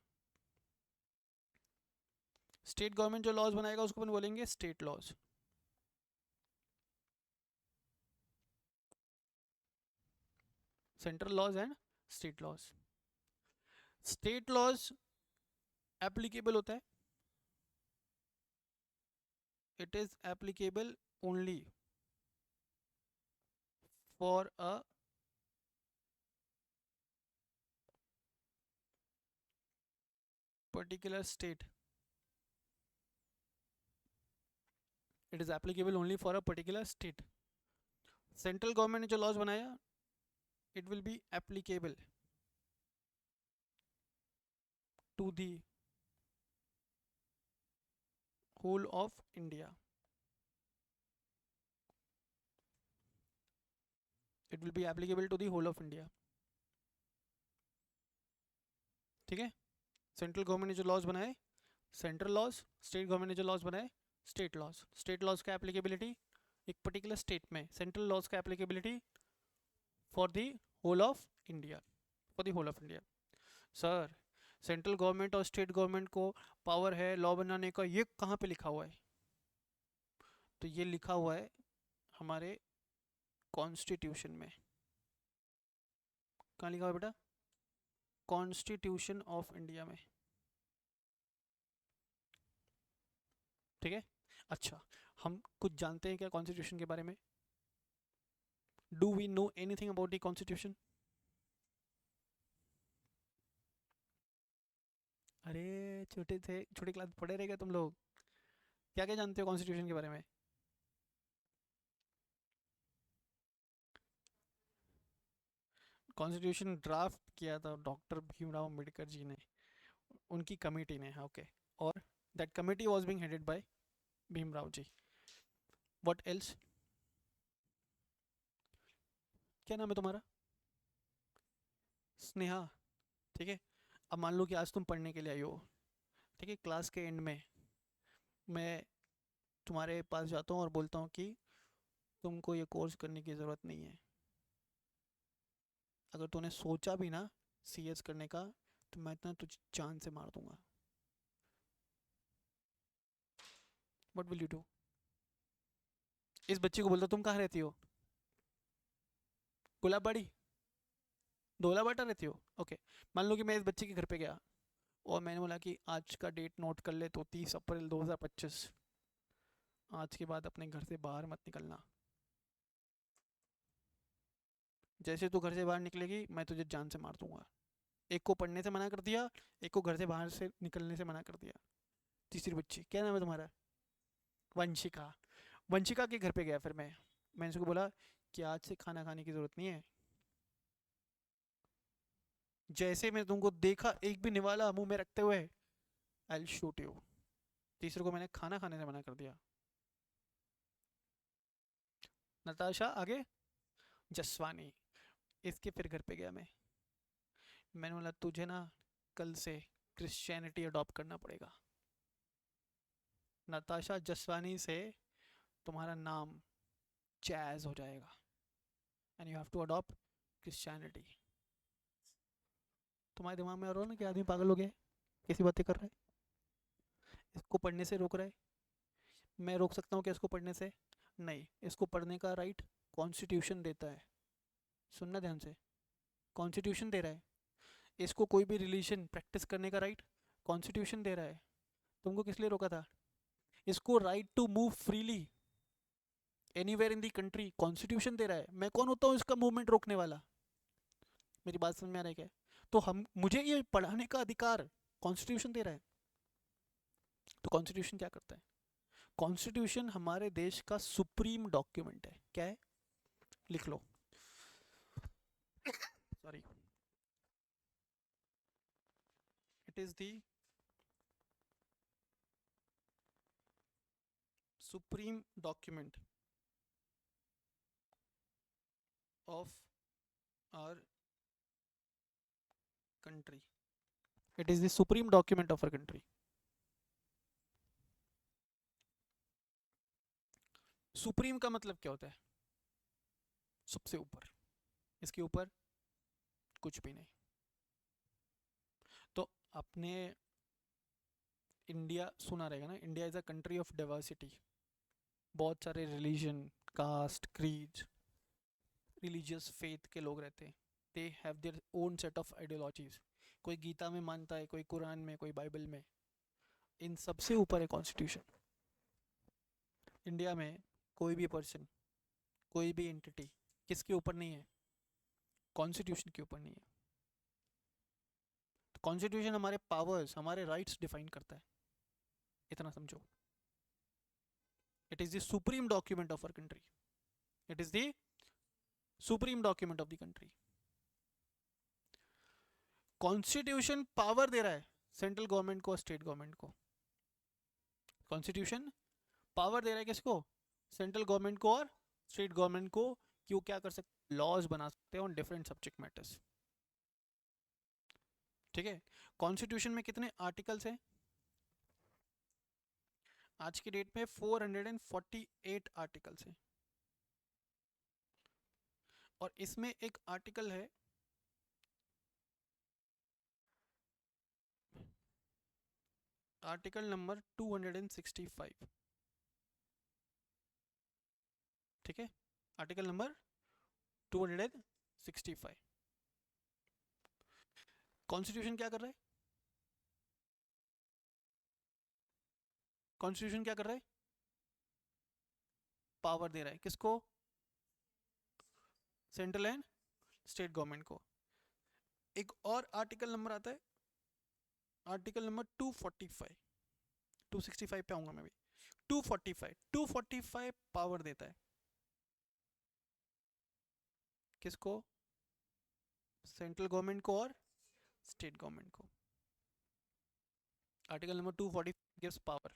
स्टेट गवर्नमेंट जो लॉज बनाएगा उसको अपन बोलेंगे state laws. Central laws and state laws. State laws applicable होता है, it is applicable only for a particular state, it is applicable only for a particular state. Central government ने जो लॉज बनाया it will be applicable to the whole of India, it will be applicable to the whole of India. ठीक है। सेंट्रल गवर्नमेंट ने जो लॉज बनाए सेंट्रल लॉज, स्टेट गवर्नमेंट ने जो लॉज बनाए स्टेट लॉज। स्टेट लॉज का एप्लीकेबिलिटी एक पर्टिकुलर स्टेट में, सेंट्रल लॉज का applicability for the whole of India, for the whole of India. Sir central government और स्टेट गवर्नमेंट को पावर है लॉ बनाने का, ये कहाँ पे लिखा हुआ है। तो ये लिखा हुआ है हमारे कॉन्स्टिट्यूशन में। कहाँ लिखा हुआ है बेटा, कॉन्स्टिट्यूशन ऑफ इंडिया में। ठीक है। अच्छा, हम कुछ जानते हैं क्या कॉन्स्टिट्यूशन के बारे में? Do we know anything about the constitution? अरे छोटे थे, छोटी क्लास पढ़े रहेगा तुम लोग, क्या क्या जानते हो कॉन्स्टिट्यूशन के बारे में? कॉन्स्टिट्यूशन ड्राफ्ट किया था डॉक्टर भीमराव अम्बेडकर जी ने, उनकी कमेटी ने, ओके। और that committee was being headed by Bhimrao ji. What else? क्या नाम है तुम्हारा? स्नेहा। ठीक है। अब मान लो कि आज तुम पढ़ने के लिए आई हो, ठीक है, क्लास के एंड में मैं तुम्हारे पास जाता हूँ और बोलता हूँ कि तुमको ये कोर्स करने की ज़रूरत नहीं है। अगर तूने सोचा भी ना सीएस करने का, तो मैं इतना तुझे जान से मार दूंगा। What will you do? इस बच्ची को बोलता तुम कहाँ रहती हो? गुलाबबाड़ी, धोलाबाटा रहती हो, ओके। मान लो कि मैं इस बच्चे के घर पे गया और मैंने बोला कि आज का डेट नोट कर ले, तो 30 अप्रैल 2025, आज के बाद अपने घर से बाहर मत निकलना। जैसे तू घर से बाहर निकलेगी मैं तुझे जान से मार दूंगा। एक को पढ़ने से मना कर दिया, एक को घर से बाहर से निकलने से मना कर दिया। तीसरी बच्ची, क्या नाम है तुम्हारा? वंशिका। वंशिका के घर पे गया फिर मैंने उसको बोला कि आज से खाना खाने की ज़रूरत नहीं है। जैसे मैं तुमको देखा एक भी निवाला मुंह में रखते हुए, आई विल शूट यू। तीसरे को मैंने खाना खाने से मना कर दिया। नताशा आगे। जसवानी, इसके फिर घर पे गया मैंने बोला तुझे ना कल से क्रिश्चियनिटी अडॉप्ट करना पड़ेगा। नताशा जसवानी से तुम्हारा नाम जैज हो जाएगा, and you have to adopt Christianity. तुम्हारे दिमाग में आ रहा हो ना कि आदमी पागल हो गया है, कैसी बातें कर रहा है, इसको पढ़ने से रोक रहा है। मैं रोक सकता हूँ क्या इसको पढ़ने से? नहीं, इसको पढ़ने का राइट कॉन्स्टिट्यूशन देता है। सुनना ध्यान से, कॉन्स्टिट्यूशन दे रहा है। इसको कोई भी रिलीजन प्रैक्टिस करने का राइट कॉन्स्टिट्यूशन दे रहा है। तुमको किस लिए रोका था? इसको right to move freely anywhere in the country constitution दे रहा है। मैं कौन होता हूँ इसका मूवमेंट रोकने वाला? मेरी बात समझ में आ रहा है क्या? तो हम मुझे ये पढ़ाने का अधिकार कॉन्स्टिट्यूशन दे रहा है। तो कॉन्स्टिट्यूशन क्या करता है? कॉन्स्टिट्यूशन हमारे देश का सुप्रीम डॉक्यूमेंट है। क्या है? लिख लो, sorry. It is the supreme document of our country. It is the supreme document of our country. Supreme का मतलब क्या होता है? सबसे ऊपर, इसके ऊपर कुछ भी नहीं। तो आपने इंडिया सुना रहेगा ना, India is a country of diversity. बहुत सारे religion, caste, creed, religious faith के लोग रहते हैं। They have their own set of ideologies. कोई गीता में मानता है, कोई कुरान में, कोई बाइबल में। इन सबसे ऊपर है कॉन्स्टिट्यूशन। इंडिया में कोई भी पर्सन, कोई भी एंटिटी किसके ऊपर नहीं है? कॉन्स्टिट्यूशन के ऊपर नहीं है। तो कॉन्स्टिट्यूशन हमारे पावर्स, हमारे राइट्स डिफाइन करता है, इतना समझो। It is the supreme document of our country. It is the supreme document of the country. Constitution power दे रहा है सेंट्रल गवर्नमेंट को, स्टेट गवर्नमेंट को। कॉन्स्टिट्यूशन पावर दे रहा है किसको? सेंट्रल गवर्नमेंट को और स्टेट गवर्नमेंट को, कि वो क्या कर सकते? लॉज बना सकते हैं ऑन डिफरेंट सब्जेक्ट मैटर्स। ठीक है। कॉन्स्टिट्यूशन में कितने आर्टिकल्स हैं? आज की डेट में 448 आर्टिकल्स हैं। और इसमें एक आर्टिकल है, आर्टिकल नंबर 265। ठीक है, आर्टिकल नंबर 265। कॉन्स्टिट्यूशन क्या कर रहा है? कॉन्स्टिट्यूशन क्या कर रहा है? पावर दे रहा है किसको? सेंट्रल एंड स्टेट गवर्नमेंट को। एक और आर्टिकल नंबर आता है, आर्टिकल नंबर 245, 265 पे आऊंगा मैं भी। 245 पावर देता है किसको? सेंट्रल गवर्नमेंट को और स्टेट गवर्नमेंट को। आर्टिकल नंबर 240 गिव्स पावर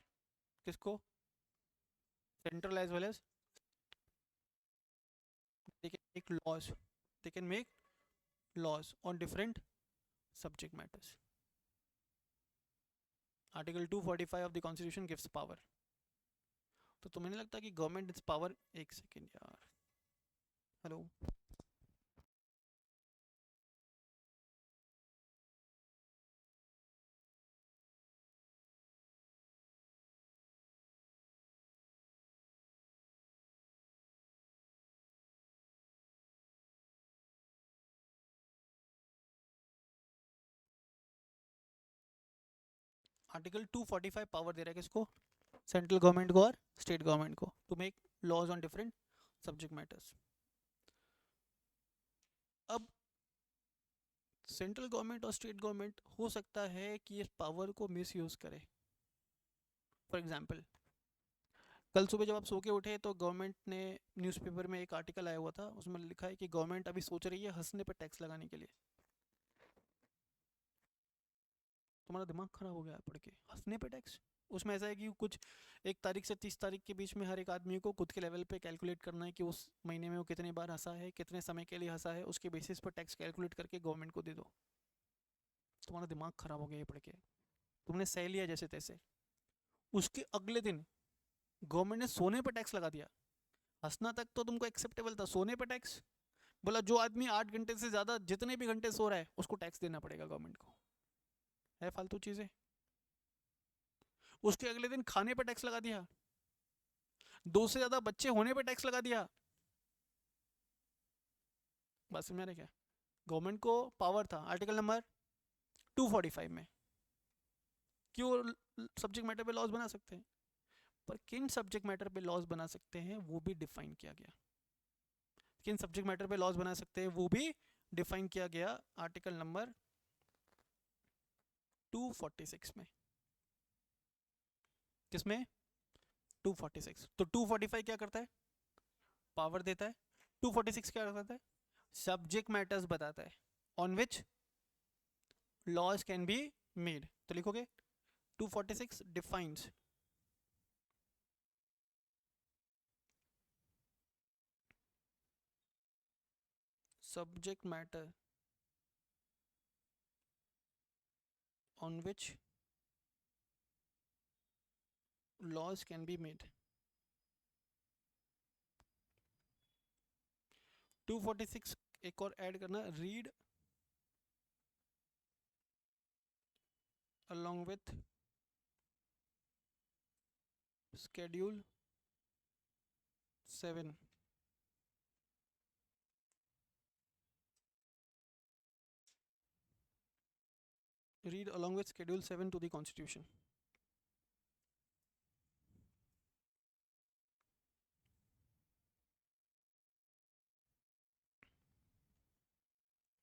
किसको? Central as well as they can make laws, they can make laws on different subject matters. Article 245 of the constitution gives power. तो तुम्हें नहीं लगता कि गवर्नमेंट इज पावर? एक सेकेंड यार, हेलो। आर्टिकल 245 पावर दे रहा है किसको? सेंट्रल गवर्नमेंट को और स्टेट गवर्नमेंट को to make laws on different subject matters. अब सेंट्रल गवर्नमेंट और स्टेट गवर्नमेंट हो सकता है कि इस पावर को मिसयूज करे। फॉर एग्जांपल, कल सुबह जब आप सो के उठे तो गवर्नमेंट ने न्यूज़पेपर में एक आर्टिकल आया हुआ था, उसमें लिखा है कि गवर्नमेंट अभी सोच रही है हंसने पर टैक्स लगाने के लिए। तुम्हारा दिमाग खराब हो गया है पढ़ के, हंसने पे टैक्स? उसमें ऐसा है कि कुछ 1 तारीख से 30 तारीख के बीच में हर एक आदमी को खुद के लेवल पे कैलकुलेट करना है कि उस महीने में वो कितने बार हंसा है, कितने समय के लिए हंसा है, उसके बेसिस पर टैक्स कैलकुलेट करके गवर्नमेंट को दे दो। तुम्हारा दिमाग खराब हो गया ये पढ़ के, तुमने सह लिया जैसे तैसे। उसके अगले दिन गवर्नमेंट ने सोने पर टैक्स लगा दिया। हंसना तक तो तुमको एक्सेप्टेबल था, सोने पर टैक्स बोला जो आदमी 8 घंटे से ज़्यादा जितने भी घंटे सो रहा है उसको टैक्स देना पड़ेगा गवर्नमेंट को। है फालतू चीज़ें। उसके अगले दिन खाने पर टैक्स लगा दिया, 2 से ज़्यादा बच्चे होने पर टैक्स लगा दिया। बस समझ रहे क्या? गवर्नमेंट को पावर था आर्टिकल नंबर 245 में कि वो सब्जेक्ट मैटर पे लॉज बना सकते हैं, पर किन सब्जेक्ट मैटर पे लॉज बना सकते हैं वो भी डिफाइन किया गया। किन सब्जेक्ट मैटर पे लॉज बना सकते हैं वो भी डिफाइन किया गया आर्टिकल नंबर 246 में। किसमें? 246। तो 245 क्या करता है? पावर देता है। 246 क्या करता है? सब्जेक्ट मैटर्स बताता है on which laws can be made. तो लिखोगे 246 defines subject matter on which laws can be made। 246 एक और ऐड करना, read along with schedule 7। read along with schedule 7 to the constitution।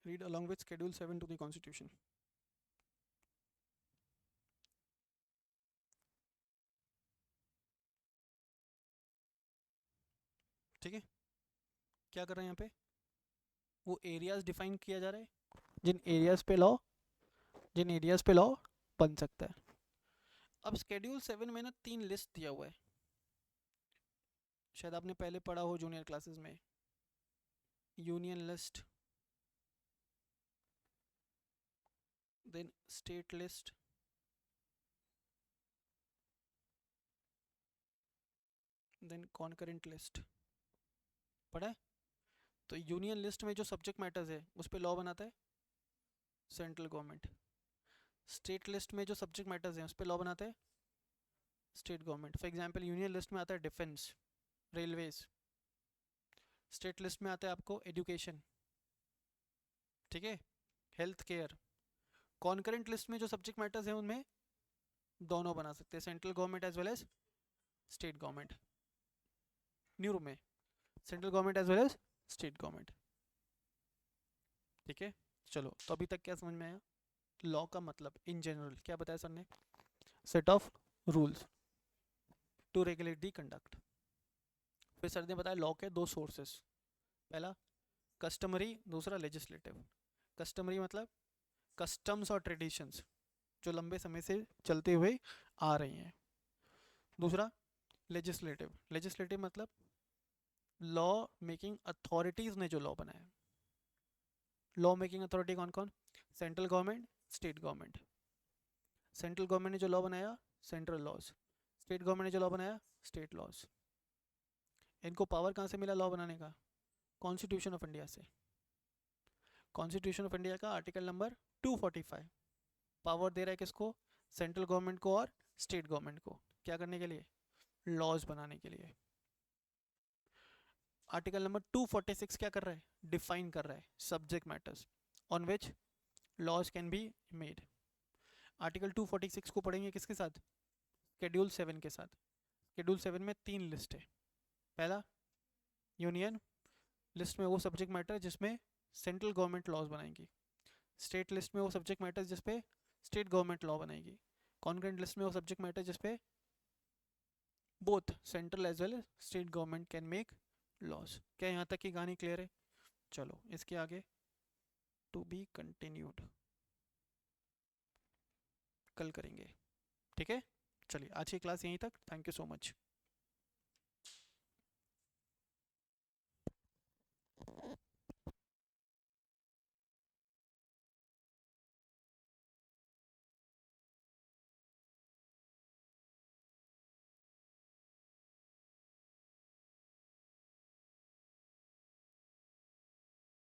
read along with schedule 7 to the constitution। ठीक है, क्या कर रहे हैं यहाँ पे? वो एरियाज डिफाइन किया जा रहा है जिन एरियाज पे लॉ बन सकता है। अब स्केड्यूल 7 में ना 3 लिस्ट दिया हुआ है, शायद आपने पहले पढ़ा हो जूनियर क्लासेस में। Union list, then state list, then concurrent list. पढ़ा है? तो यूनियन लिस्ट में जो सब्जेक्ट मैटर्स है उस पर लॉ बनाता है सेंट्रल गवर्नमेंट। स्टेट लिस्ट में जो सब्जेक्ट मैटर्स हैं उस पर लॉ बनाता है state government. For example union list में आता है डिफेंस, रेलवेज। स्टेट लिस्ट में आता है आपको एजुकेशन, ठीक है, हेल्थ केयर। कॉन्करेंट लिस्ट में जो सब्जेक्ट मैटर्स हैं उनमें दोनों बना सकते हैं, central government as well as state government. New room में central government as well as state government. ठीक है, चलो तो अभी तक क्या समझ में आया? लॉ का मतलब इन जनरल क्या बताया सर ने? Set of rules to regulate the conduct. फिर सर ने बताया लॉ के दो सोर्सेस, पहला कस्टमरी, दूसरा लेजिस्लेटिव। कस्टमरी मतलब कस्टम्स और ट्रेडिशंस जो लंबे समय से चलते हुए आ रही हैं। दूसरा लेजिस्लेटिव, लेजिस्लेटिव मतलब लॉ मेकिंग अथॉरिटीज़ ने जो लॉ बनाया। लॉ मेकिंग अथॉरिटी कौन कौन? Central government, state government. Central government ने जो लॉ बनाया सेंट्रल लॉज, स्टेट गवर्नमेंट ने जो लॉ बनाया स्टेट लॉज। इनको पावर कहाँ से मिला लॉ बनाने का? कॉन्स्टिट्यूशन ऑफ इंडिया से। कॉन्स्टिट्यूशन ऑफ इंडिया का आर्टिकल नंबर 245 पावर दे रहा है किसको? सेंट्रल गवर्नमेंट को और स्टेट गवर्नमेंट को। क्या करने के लिए? लॉज बनाने के लिए। आर्टिकल नंबर 246 क्या कर रहा है? डिफाइन कर रहा है subject matters on which laws can be made. Article 246 को पढ़ेंगे किसके साथ? शेड्यूल 7 के साथ। शेड्यूल 7 में 3 लिस्ट है। पहला यूनियन लिस्ट में वो सब्जेक्ट मैटर जिसमें सेंट्रल गवर्नमेंट लॉज बनाएंगी। स्टेट लिस्ट में वो सब्जेक्ट मैटर जिसपे स्टेट गवर्नमेंट लॉ बनाएगी। कॉन्करेंट लिस्ट में वो सब्जेक्ट मैटर जिसपे both central as well state government can make laws. क्या यहाँ तक की कहानी क्लियर है? चलो इसके आगे टू बी कंटिन्यूड कल करेंगे। ठीक है, चलिए आज की क्लास यहीं तक। Thank you so much.